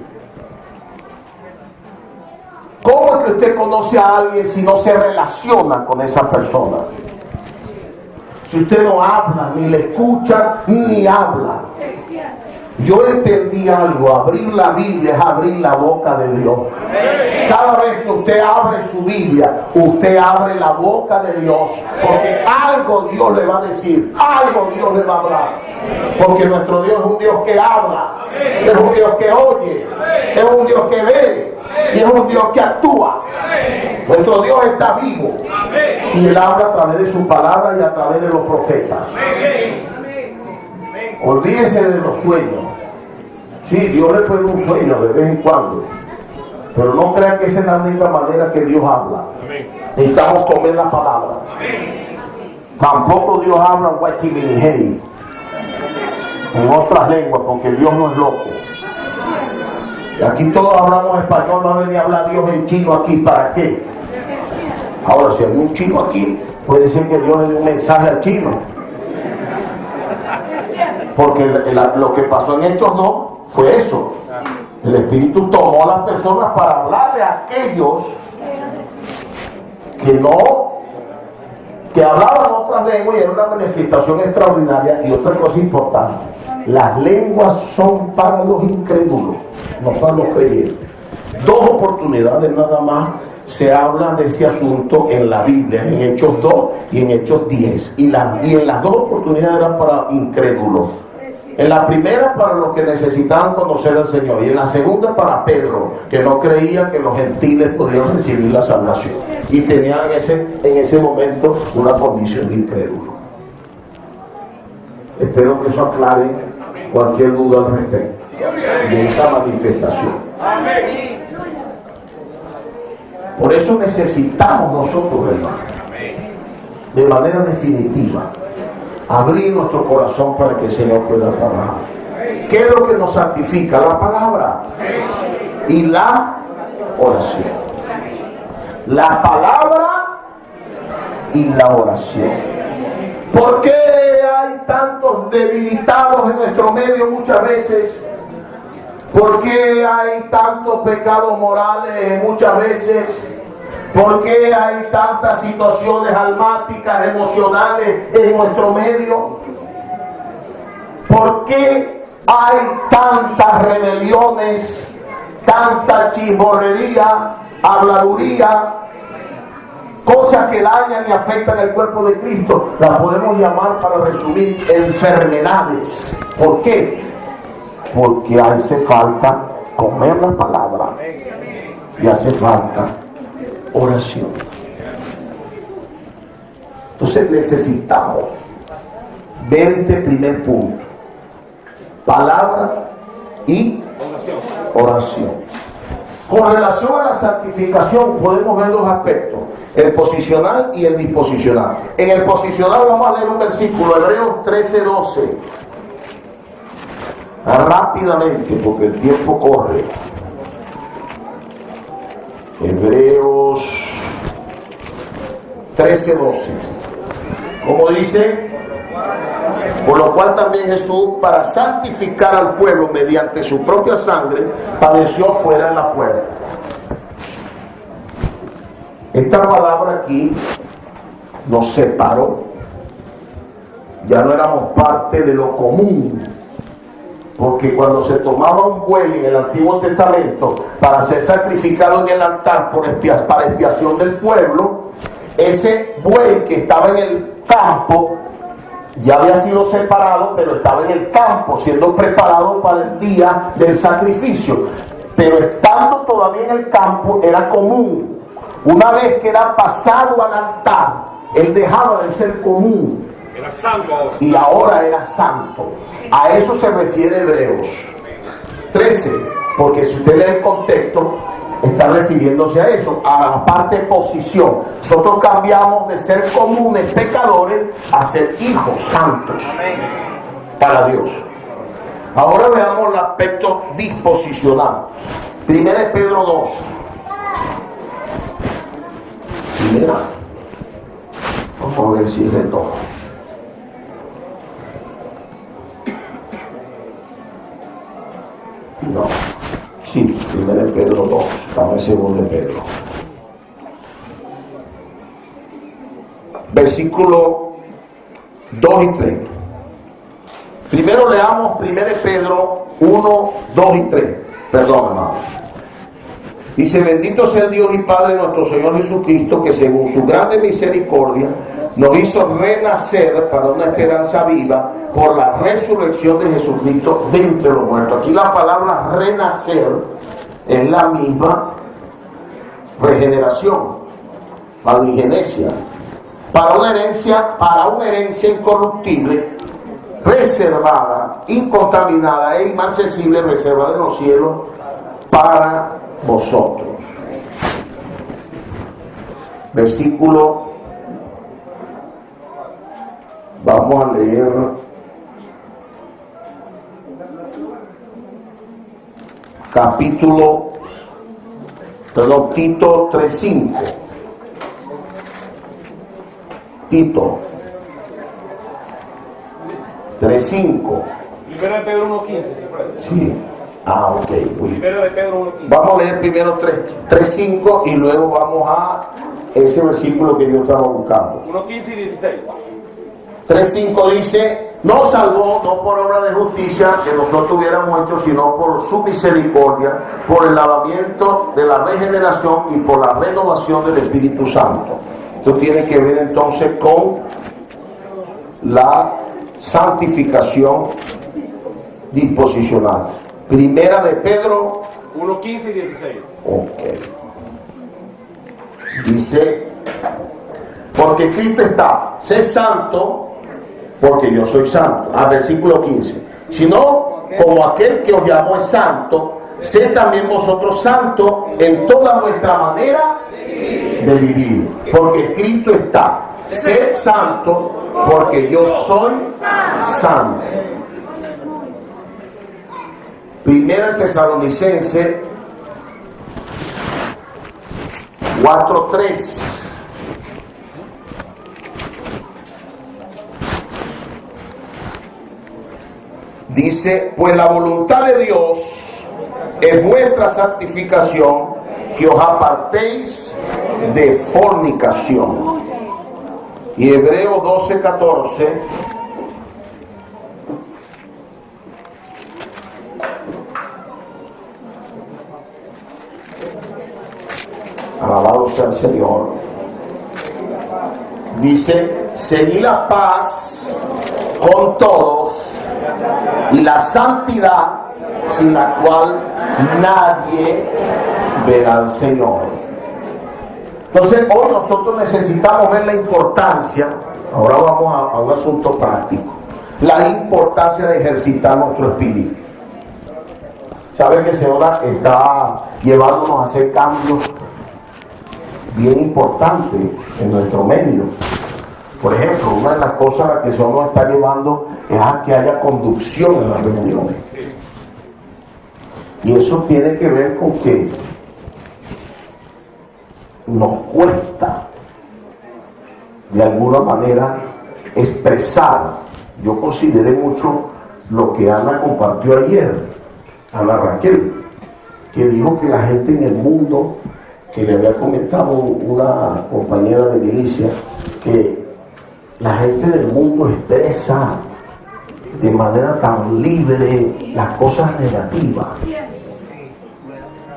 ¿Cómo es que usted conoce a alguien si no se relaciona con esa persona? Si usted no habla, ni le escucha, ni habla. Yo entendí algo: abrir la Biblia es abrir la boca de Dios. Cada vez que usted abre su Biblia, usted abre la boca de Dios, porque algo Dios le va a decir, algo Dios le va a hablar. Porque nuestro Dios es un Dios que habla, es un Dios que oye, es un Dios que ve y es un Dios que actúa. Nuestro Dios está vivo y Él habla a través de su palabra y a través de los profetas. Olvídese de los sueños. Sí, Dios le puede dar un sueño de vez en cuando, pero no crean que esa es la única manera que Dios habla. Necesitamos comer la palabra. Tampoco Dios habla guachiminijei en otras lenguas, porque Dios no es loco. Y aquí todos hablamos español, no venía a hablar Dios en chino aquí. ¿Para qué? Ahora, si hay un chino aquí, puede ser que Dios le dé un mensaje al chino. Porque lo que pasó en Hechos 2 fue eso. El Espíritu tomó a las personas para hablarle a aquellos que hablaban otras lenguas, y era una manifestación extraordinaria. Y otra cosa importante: las lenguas son para los incrédulos, no para los creyentes. 2 oportunidades nada más se habla de ese asunto en la Biblia, en Hechos 2 y en Hechos 10. Y en las 2 oportunidades eran para incrédulos. En la primera para los que necesitaban conocer al Señor, y en la segunda para Pedro, que no creía que los gentiles podían recibir la salvación y tenían en ese momento una condición de incrédulo. Espero que eso aclare cualquier duda al respecto de esa manifestación. Por eso necesitamos nosotros, hermano, de manera definitiva, abrir nuestro corazón para que el Señor pueda trabajar. ¿Qué es lo que nos santifica? La palabra y la oración. La palabra y la oración. ¿Por qué hay tantos debilitados en nuestro medio muchas veces? ¿Por qué hay tantos pecados morales muchas veces? ¿Por qué hay tantas situaciones almáticas, emocionales en nuestro medio? ¿Por qué hay tantas rebeliones, tanta chismorrería, habladuría, cosas que dañan y afectan el cuerpo de Cristo? Las podemos llamar, para resumir, enfermedades. ¿Por qué? Porque hace falta comer la palabra y hace falta oración. Entonces necesitamos ver este primer punto: palabra y oración. Con relación a la santificación podemos ver dos aspectos: el posicional y el disposicional. En el posicional vamos a leer un versículo, Hebreos 13:12, rápidamente porque el tiempo corre. Hebreos 13:12. Como dice: por lo cual también Jesús, para santificar al pueblo mediante su propia sangre, padeció fuera de la puerta. Esta palabra aquí nos separó. Ya no éramos parte de lo común. Porque cuando se tomaba un buey en el Antiguo Testamento para ser sacrificado en el altar para expiación del pueblo, ese buey que estaba en el campo ya había sido separado, pero estaba en el campo siendo preparado para el día del sacrificio. Pero estando todavía en el campo era común. Una vez que era pasado al altar, él dejaba de ser común. Era santo ahora. Y ahora era santo. A eso se refiere Hebreos 13, porque si usted lee el contexto, está refiriéndose a eso, a la parte de posición. Nosotros cambiamos de ser comunes pecadores a ser hijos santos para Dios. Ahora veamos el aspecto disposicional. 1 Pedro 2. Primera. Vamos a ver si es el 2. No, sí, 1 Pedro 2, estamos en 2 Pedro. Versículo 2 y 3. Primero leamos 1 Pedro 1, 2 y 3. Perdón, hermano. Dice: bendito sea el Dios y Padre de nuestro Señor Jesucristo, que según su grande misericordia nos hizo renacer para una esperanza viva por la resurrección de Jesucristo de entre los muertos. Aquí la palabra renacer es la misma regeneración, panigenesia, para una herencia incorruptible, reservada, incontaminada e inmarcesible, reservada en los cielos para vosotros. Versículo, vamos a leer Tito 3:5. Tito 3:5. 1 de Pedro 1:15. Sí. Ok. Primero de Pedro 1:15. Vamos a leer primero 3:5 y luego vamos a ese versículo que yo estaba buscando. 1:15 y 16. 3:5 dice: nos salvó no por obra de justicia que nosotros hubiéramos hecho, sino por su misericordia, por el lavamiento de la regeneración y por la renovación del Espíritu Santo. Esto tiene que ver entonces con la santificación disposicional. Primera de Pedro 1, 15 y 16. Ok. Dice, porque escrito está, sé santo, porque yo soy santo. Versículo 15. Sino, como aquel que os llamó es santo, sé también vosotros santo en toda vuestra manera de vivir. Porque escrito está, sed santo, porque yo soy santo. Primera Tesalonicenses 4:3. Dice, pues la voluntad de Dios es vuestra santificación, que os apartéis de fornicación. Y Hebreos 12:14. Alabado sea el Señor. Dice, seguid la paz con todos y la santidad, sin la cual nadie verá al Señor. Entonces hoy nosotros necesitamos ver la importancia. Ahora vamos a un asunto práctico. La importancia de ejercitar nuestro espíritu. Saben que el Señor está llevándonos a hacer cambios bien importantes en nuestro medio. Por ejemplo, una de las cosas a las que el Señor nos está llevando es a que haya conducción en las reuniones. Y eso tiene que ver con que nos cuesta de alguna manera expresar. Yo consideré mucho lo que Ana compartió ayer, Ana Raquel, que dijo que la gente en el mundo, que le había comentado una compañera de milicia, que la gente del mundo expresa de manera tan libre las cosas negativas,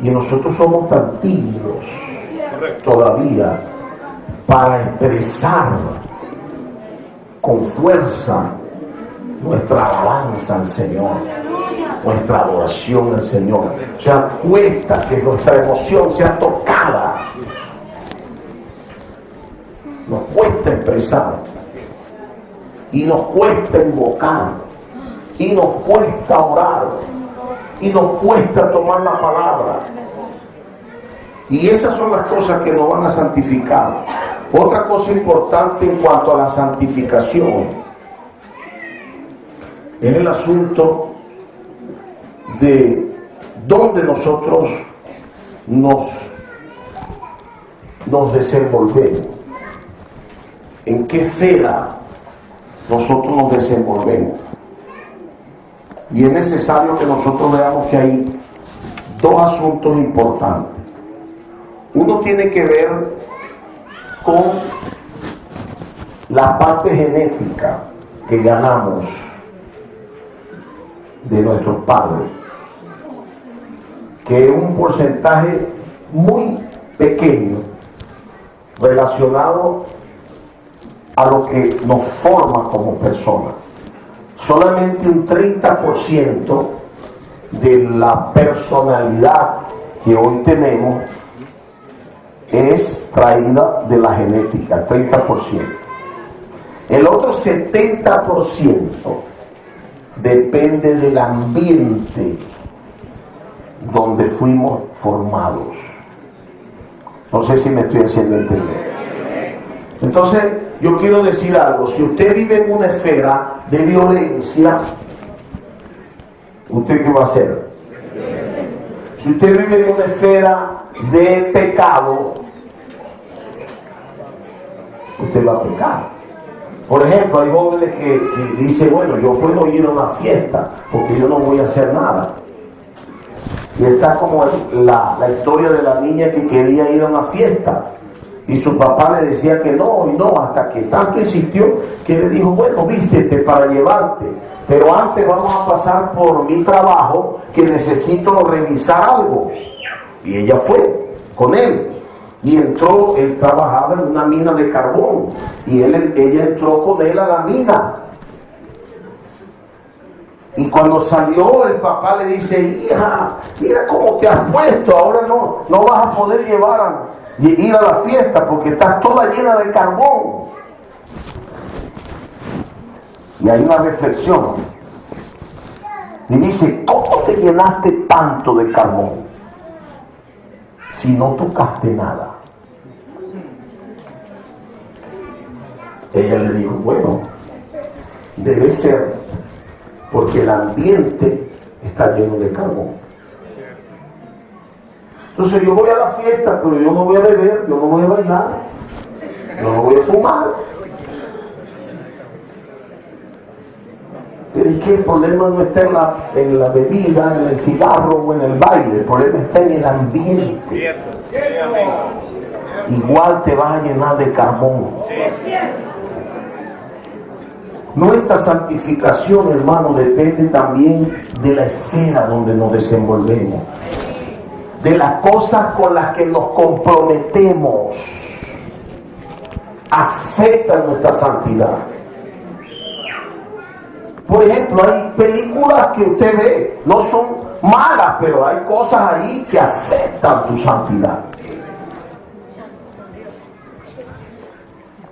y nosotros somos tan tímidos todavía para expresar con fuerza nuestra alabanza al Señor, nuestra adoración al Señor. O sea, cuesta que nuestra emoción sea tocada, nos cuesta expresar, y nos cuesta invocar, y nos cuesta orar, y nos cuesta tomar la palabra. Y esas son las cosas que nos van a santificar. Otra cosa importante en cuanto a la santificación es el asunto de dónde nosotros nos desenvolvemos, en qué esfera nosotros nos desenvolvemos. Y es necesario que nosotros veamos que hay dos asuntos importantes. Uno tiene que ver con la parte genética que ganamos de nuestros padres, que es un porcentaje muy pequeño relacionado a lo que nos forma como personas. Solamente un 30% de la personalidad que hoy tenemos es traída de la genética, 30%. El otro 70% depende del ambiente donde fuimos formados. No sé si me estoy haciendo entender. Entonces, yo quiero decir algo. Si usted vive en una esfera de violencia, ¿usted qué va a hacer? Si usted vive en una esfera de pecado, usted va a pecar. Por ejemplo, hay jóvenes que dicen, bueno, yo puedo ir a una fiesta porque yo no voy a hacer nada. Y está como la historia de la niña que quería ir a una fiesta y su papá le decía que no y no, hasta que tanto insistió que le dijo, bueno, vístete para llevarte, pero antes vamos a pasar por mi trabajo que necesito revisar algo. Y ella fue con él. Y entró, él trabajaba en una mina de carbón, y ella entró con él a la mina. Y cuando salió, el papá le dice: hija, mira cómo te has puesto, ahora no vas a poder ir a la fiesta porque estás toda llena de carbón. Y hay una reflexión. Y dice: ¿cómo te llenaste tanto de carbón si no tocaste nada? Ella le dijo: bueno, debe ser porque el ambiente está lleno de carbón. Entonces yo voy a la fiesta, pero yo no voy a beber, yo no voy a bailar, yo no voy a fumar. Pero es que el problema no está en la bebida, en el cigarro o en el baile, el problema está en el ambiente. Igual te vas a llenar de carbón. Nuestra santificación, hermano, depende también de la esfera donde nos desenvolvemos, de las cosas con las que nos comprometemos. Afectan nuestra santidad. Por ejemplo, hay películas que usted ve, no son malas, pero hay cosas ahí que afectan tu santidad.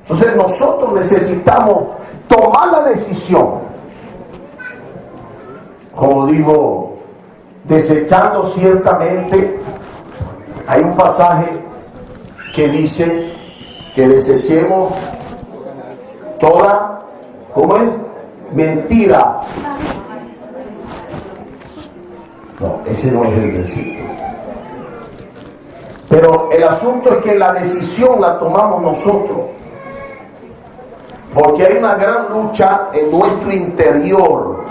Entonces nosotros necesitamos tomar la decisión, como digo, desechando ciertamente. Hay un pasaje que dice que desechemos toda, ¿cómo es? Mentira. No, ese no es el versículo. Pero el asunto es que la decisión la tomamos nosotros. Porque hay una gran lucha en nuestro interior.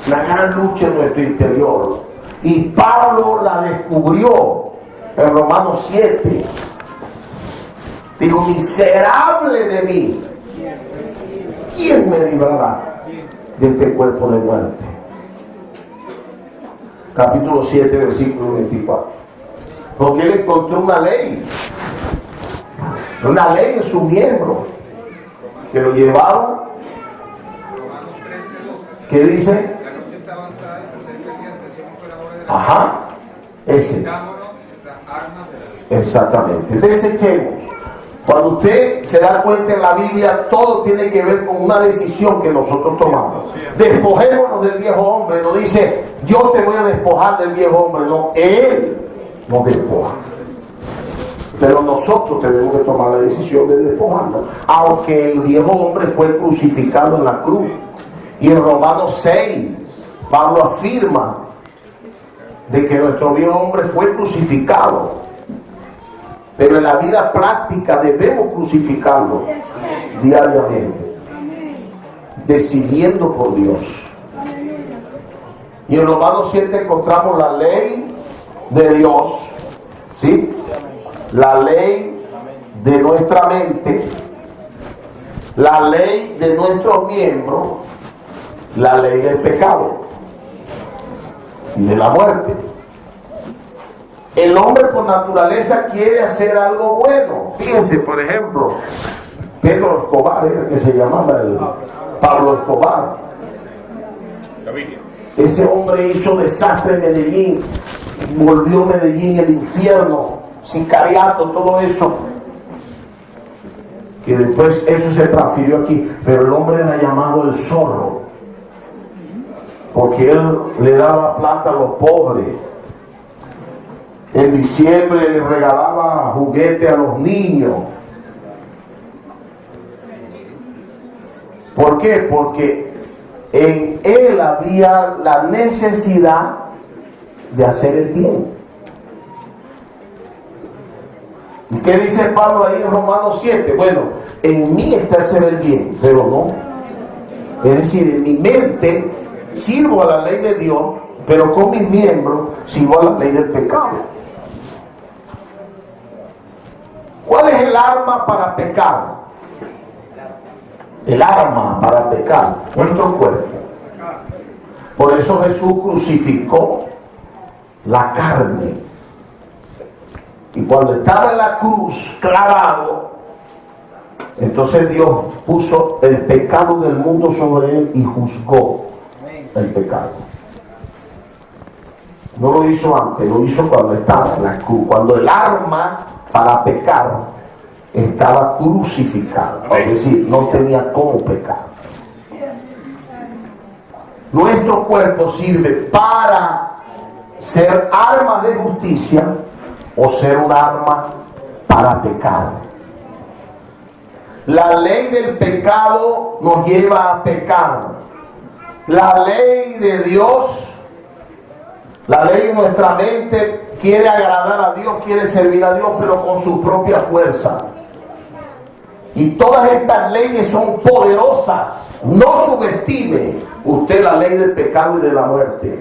Una gran lucha en nuestro interior. Y Pablo la descubrió en Romanos 7. Dijo: miserable de mí, ¿quién me librará de este cuerpo de muerte? Capítulo 7, versículo 24. Porque él encontró una ley en su miembro, que lo llevaba, ¿qué dice? Ajá, ese. Exactamente. Desechemos. Cuando usted se da cuenta en la Biblia, todo tiene que ver con una decisión que nosotros tomamos. Despojémonos del viejo hombre. No dice: yo te voy a despojar del viejo hombre. No, Él nos despoja. Pero nosotros tenemos que tomar la decisión de despojarnos. Aunque el viejo hombre fue crucificado en la cruz. Y en Romanos 6, Pablo afirma de que nuestro viejo hombre fue crucificado. Pero en la vida práctica debemos crucificarlo diariamente, decidiendo por Dios. Y en Romanos 7 encontramos la ley de Dios, ¿sí? La ley de nuestra mente, la ley de nuestros miembros, la ley del pecado y de la muerte. El hombre por naturaleza quiere hacer algo bueno. Fíjense, por ejemplo, Pedro Escobar, era que se llamaba Pablo Escobar. Ese hombre hizo desastre en Medellín, volvió Medellín el infierno, sicariato, todo eso. Que después eso se transfirió aquí. Pero el hombre era llamado el zorro, porque él le daba plata a los pobres. En diciembre le regalaba juguetes a los niños. ¿Por qué? Porque en él había la necesidad de hacer el bien. ¿Y qué dice Pablo ahí en Romanos 7? Bueno, en mí está hacer el bien, pero no. Es decir, en mi mente sirvo a la ley de Dios, pero con mis miembros sirvo a la ley del pecado. ¿Cuál es el arma para pecar? El arma para pecar, nuestro cuerpo. Por eso Jesús crucificó la carne. Y cuando estaba en la cruz clavado, entonces Dios puso el pecado del mundo sobre él y juzgó el pecado. No lo hizo antes, lo hizo cuando estaba en la cruz, cuando el arma para pecar estaba crucificada, es decir, no tenía cómo pecar. Nuestro cuerpo sirve para ser arma de justicia o ser un arma para pecar. La ley del pecado nos lleva a pecar. La ley de Dios, la ley de nuestra mente quiere agradar a Dios, quiere servir a Dios, pero con su propia fuerza. Y todas estas leyes son poderosas. No subestime usted la ley del pecado y de la muerte.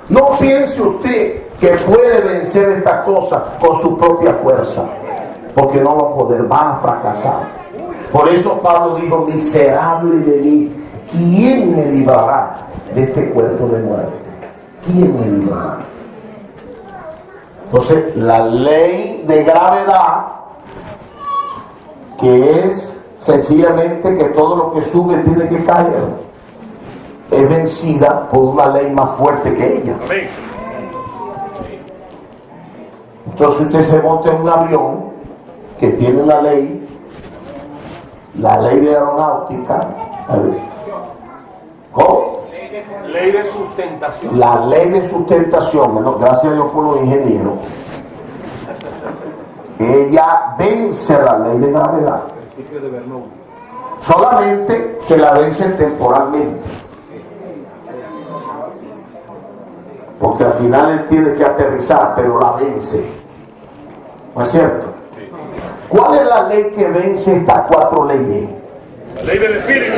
No piense usted que puede vencer estas cosas con su propia fuerza, porque no va a poder, va a fracasar. Por eso Pablo dijo: miserable de mí, ¿quién me librará de este cuerpo de muerte? ¿Quién me librará? Entonces, la ley de gravedad, que es sencillamente que todo lo que sube tiene que caer, es vencida por una ley más fuerte que ella. Entonces usted se monta en un avión que tiene una ley, la ley de aeronáutica. ¿Cómo? Ley de sustentación. La ley de sustentación, bueno, gracias a Dios por los ingenieros. Ella vence la ley de gravedad. Solamente que la vence temporalmente. Porque al final él tiene que aterrizar, pero la vence. ¿No es cierto? ¿Cuál es la ley que vence estas cuatro leyes? La ley del Espíritu.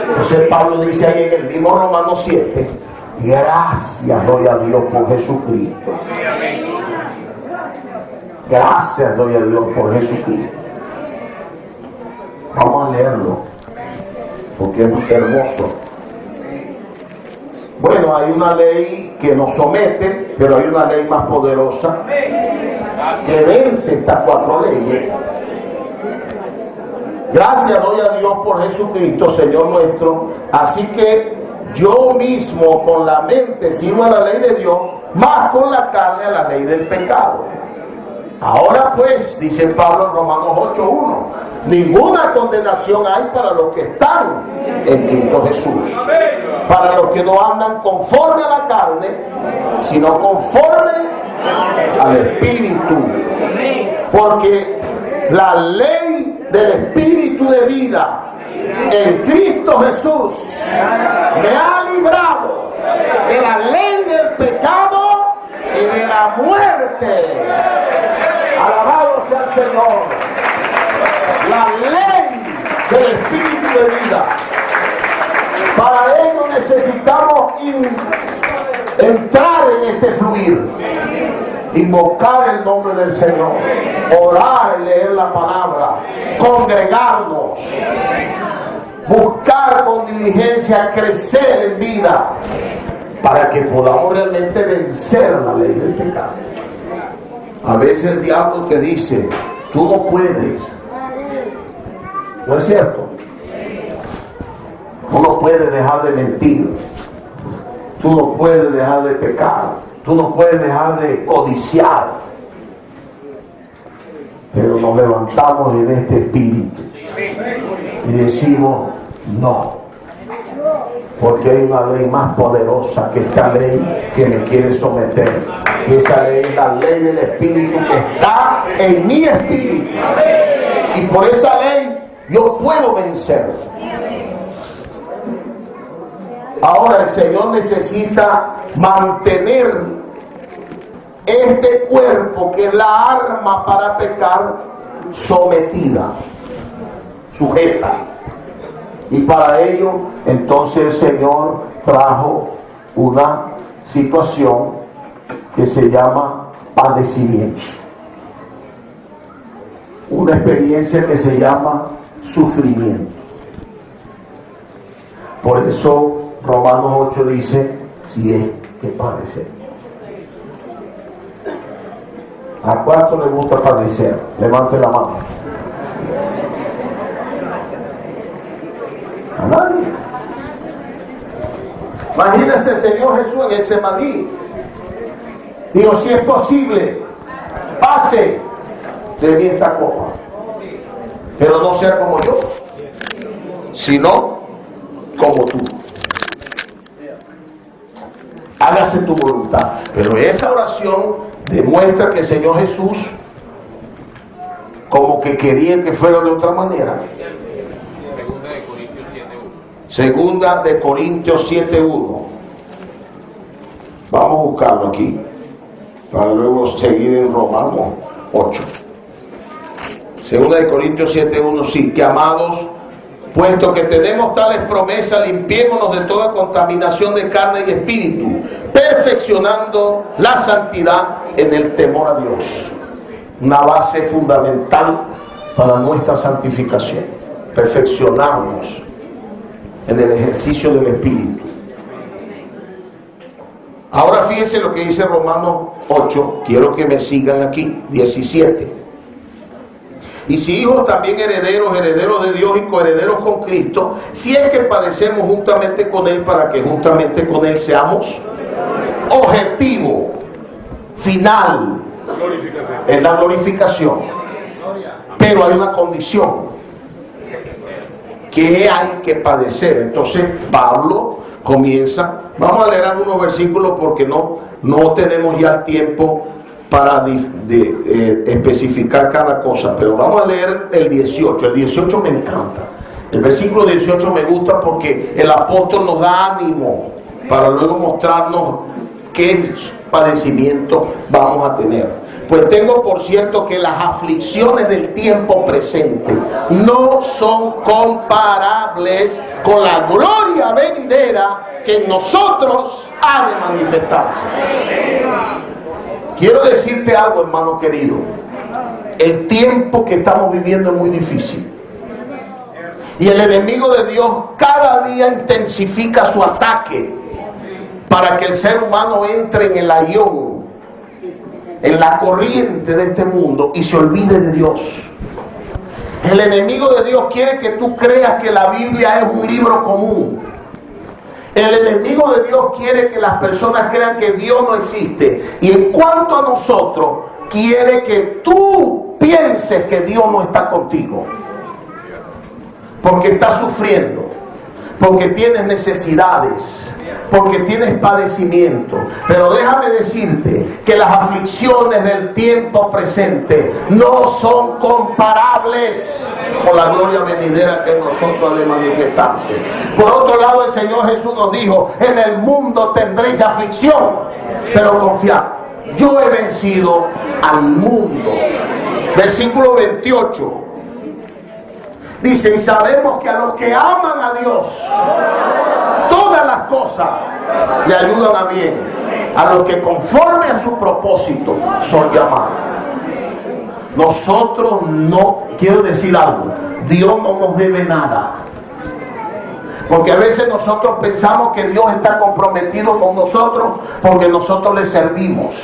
Entonces Pablo dice ahí en el mismo Romanos 7: gracias doy a Dios por Jesucristo. Gracias doy a Dios por Jesucristo. Vamos a leerlo, porque es hermoso. Bueno, hay una ley que nos somete, pero hay una ley más poderosa que vence estas cuatro leyes. Gracias doy a Dios por Jesucristo, Señor nuestro. Así que yo mismo con la mente sirvo a la ley de Dios, más con la carne a la ley del pecado. Ahora pues, dice Pablo en Romanos 8:1, ninguna condenación hay para los que están en Cristo Jesús, para los que no andan conforme a la carne, sino conforme al Espíritu. Porque la ley del Espíritu de vida en Cristo Jesús me ha librado de la ley del pecado y de la muerte. Alabado sea el Señor. La ley del Espíritu de vida. Para ello necesitamos entrar en este fluir, invocar el nombre del Señor, orar, leer la palabra, congregarnos, buscar con diligencia crecer en vida, para que podamos realmente vencer la ley del pecado. A veces el diablo te dice: tú no puedes. ¿No es cierto? Tú no puedes dejar de mentir. Tú no puedes dejar de pecar. Tú no puedes dejar de codiciar. Pero nos levantamos en este espíritu y decimos: no. Porque hay una ley más poderosa que esta ley que me quiere someter. Y esa ley es la ley del Espíritu que está en mi espíritu. Y por esa ley yo puedo vencer. Ahora el Señor necesita mantener este cuerpo, que es la arma para pecar, sometida, sujeta. Y para ello, entonces el Señor trajo una situación que se llama padecimiento. Una experiencia que se llama sufrimiento. Por eso Romanos 8 dice: si es que padecer. ¿A cuánto le gusta padecer? Levante la mano. ¿A nadie? Imagínense el Señor Jesús en Getsemaní. Dijo, si es posible, pase de mí esta copa, pero no sea como yo, sino como tú. Hágase tu voluntad. Pero esa oración demuestra que el Señor Jesús como que quería que fuera de otra manera. Segunda de Corintios 7:1. Vamos a buscarlo aquí para luego seguir en Romanos 8. Segunda de Corintios 7:1. Sí, que amados, puesto que tenemos tales promesas, limpiémonos de toda contaminación de carne y espíritu, perfeccionando la santidad en el temor a Dios. Una base fundamental para nuestra santificación. Perfeccionarnos en el ejercicio del espíritu. Ahora fíjense lo que dice Romanos 8. Quiero que me sigan aquí. 17. Y si hijos, también herederos, herederos de Dios y coherederos con Cristo, si es que padecemos juntamente con Él, para que juntamente con Él seamos objetivo final en la glorificación. Pero hay una condición, que hay que padecer. Entonces Pablo comienza, vamos a leer algunos versículos porque no tenemos ya tiempo para especificar cada cosa, pero vamos a leer el 18. El 18 me encanta. El versículo 18 me gusta porque el apóstol nos da ánimo para luego mostrarnos qué padecimiento vamos a tener. Pues tengo por cierto que las aflicciones del tiempo presente no son comparables con la gloria venidera que en nosotros ha de manifestarse. Quiero decirte algo, hermano querido. El tiempo que estamos viviendo es muy difícil. Y el enemigo de Dios cada día intensifica su ataque para que el ser humano entre en el ayón, en la corriente de este mundo, y se olvide de Dios. El enemigo de Dios quiere que tú creas que la Biblia es un libro común. El enemigo de Dios quiere que las personas crean que Dios no existe. Y en cuanto a nosotros, quiere que tú pienses que Dios no está contigo. Porque estás sufriendo, porque tienes necesidades, porque tienes padecimiento. Pero déjame decirte que las aflicciones del tiempo presente no son comparables con la gloria venidera que en nosotros ha de manifestarse. Por otro lado, el Señor Jesús nos dijo: en el mundo tendréis aflicción, pero confiad, yo he vencido al mundo. Versículo 28 dice: y sabemos que a los que aman a Dios, todas las cosas le ayudan a bien, a los que conforme a su propósito son llamados. Nosotros no, quiero decir algo, Dios no nos debe nada. Porque a veces nosotros pensamos que Dios está comprometido con nosotros porque nosotros le servimos,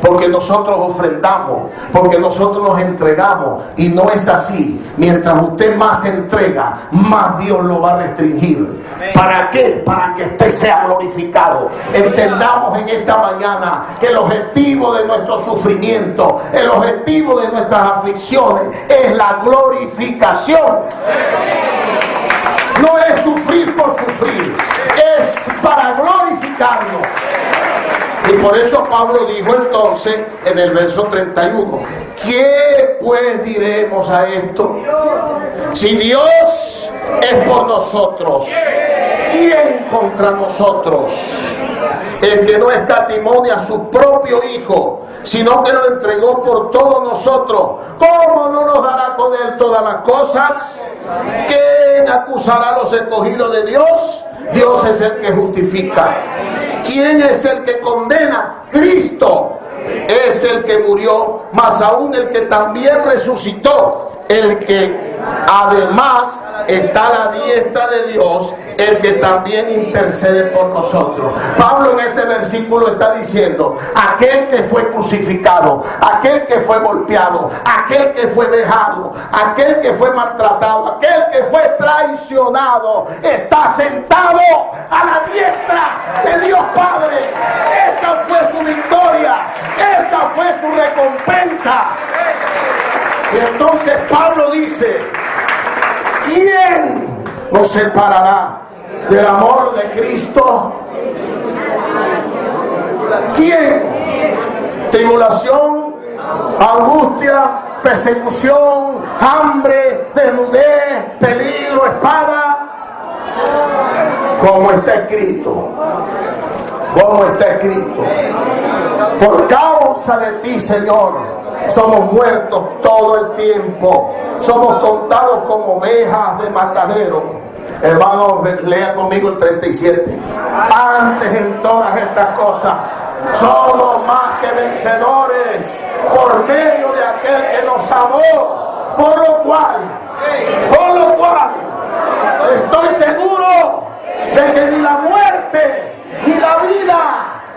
porque nosotros ofrendamos, porque nosotros nos entregamos. Y no es así. Mientras usted más se entrega, más Dios lo va a restringir. ¿Para qué? Para que usted sea glorificado. Entendamos en esta mañana que el objetivo de nuestro sufrimiento, el objetivo de nuestras aflicciones es la glorificación. No es sufrir por sufrir, es para glorificarnos. Y por eso Pablo dijo entonces en el verso 31: ¿qué pues diremos a esto? Si Dios es por nosotros, ¿quién contra nosotros? El que no escatimó a su propio Hijo, sino que lo entregó por todos nosotros, ¿cómo no nos dará con él todas las cosas? ¿Quién acusará a los escogidos de Dios? Dios es el que justifica. ¿Quién es el que condena? Cristo es el que murió, más aún el que también resucitó, el que además está a la diestra de Dios, el que también intercede por nosotros. Pablo en este versículo está diciendo: aquel que fue crucificado, aquel que fue golpeado, aquel que fue vejado, aquel que fue maltratado, aquel que fue traicionado, está sentado a la diestra de Dios Padre. Esa fue su victoria, esa fue su recompensa. Y entonces Pablo dice: ¿quién nos separará del amor de Cristo? ¿Quién? Tribulación, angustia, persecución, hambre, desnudez, peligro, espada. Como está escrito, como está escrito: por causa de ti, Señor, somos muertos todo el tiempo, somos contados como ovejas de matadero. Hermanos, lean conmigo el 37. Antes en todas estas cosas somos más que vencedores por medio de aquel que nos amó, por lo cual estoy seguro de que ni la muerte, ni la vida,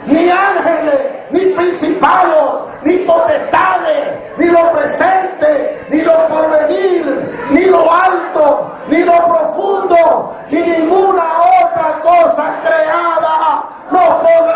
ni ángeles, ni principados, ni potestades, ni lo presente, ni lo porvenir, ni lo alto, ni lo profundo, ni ninguna otra cosa creada nos podrá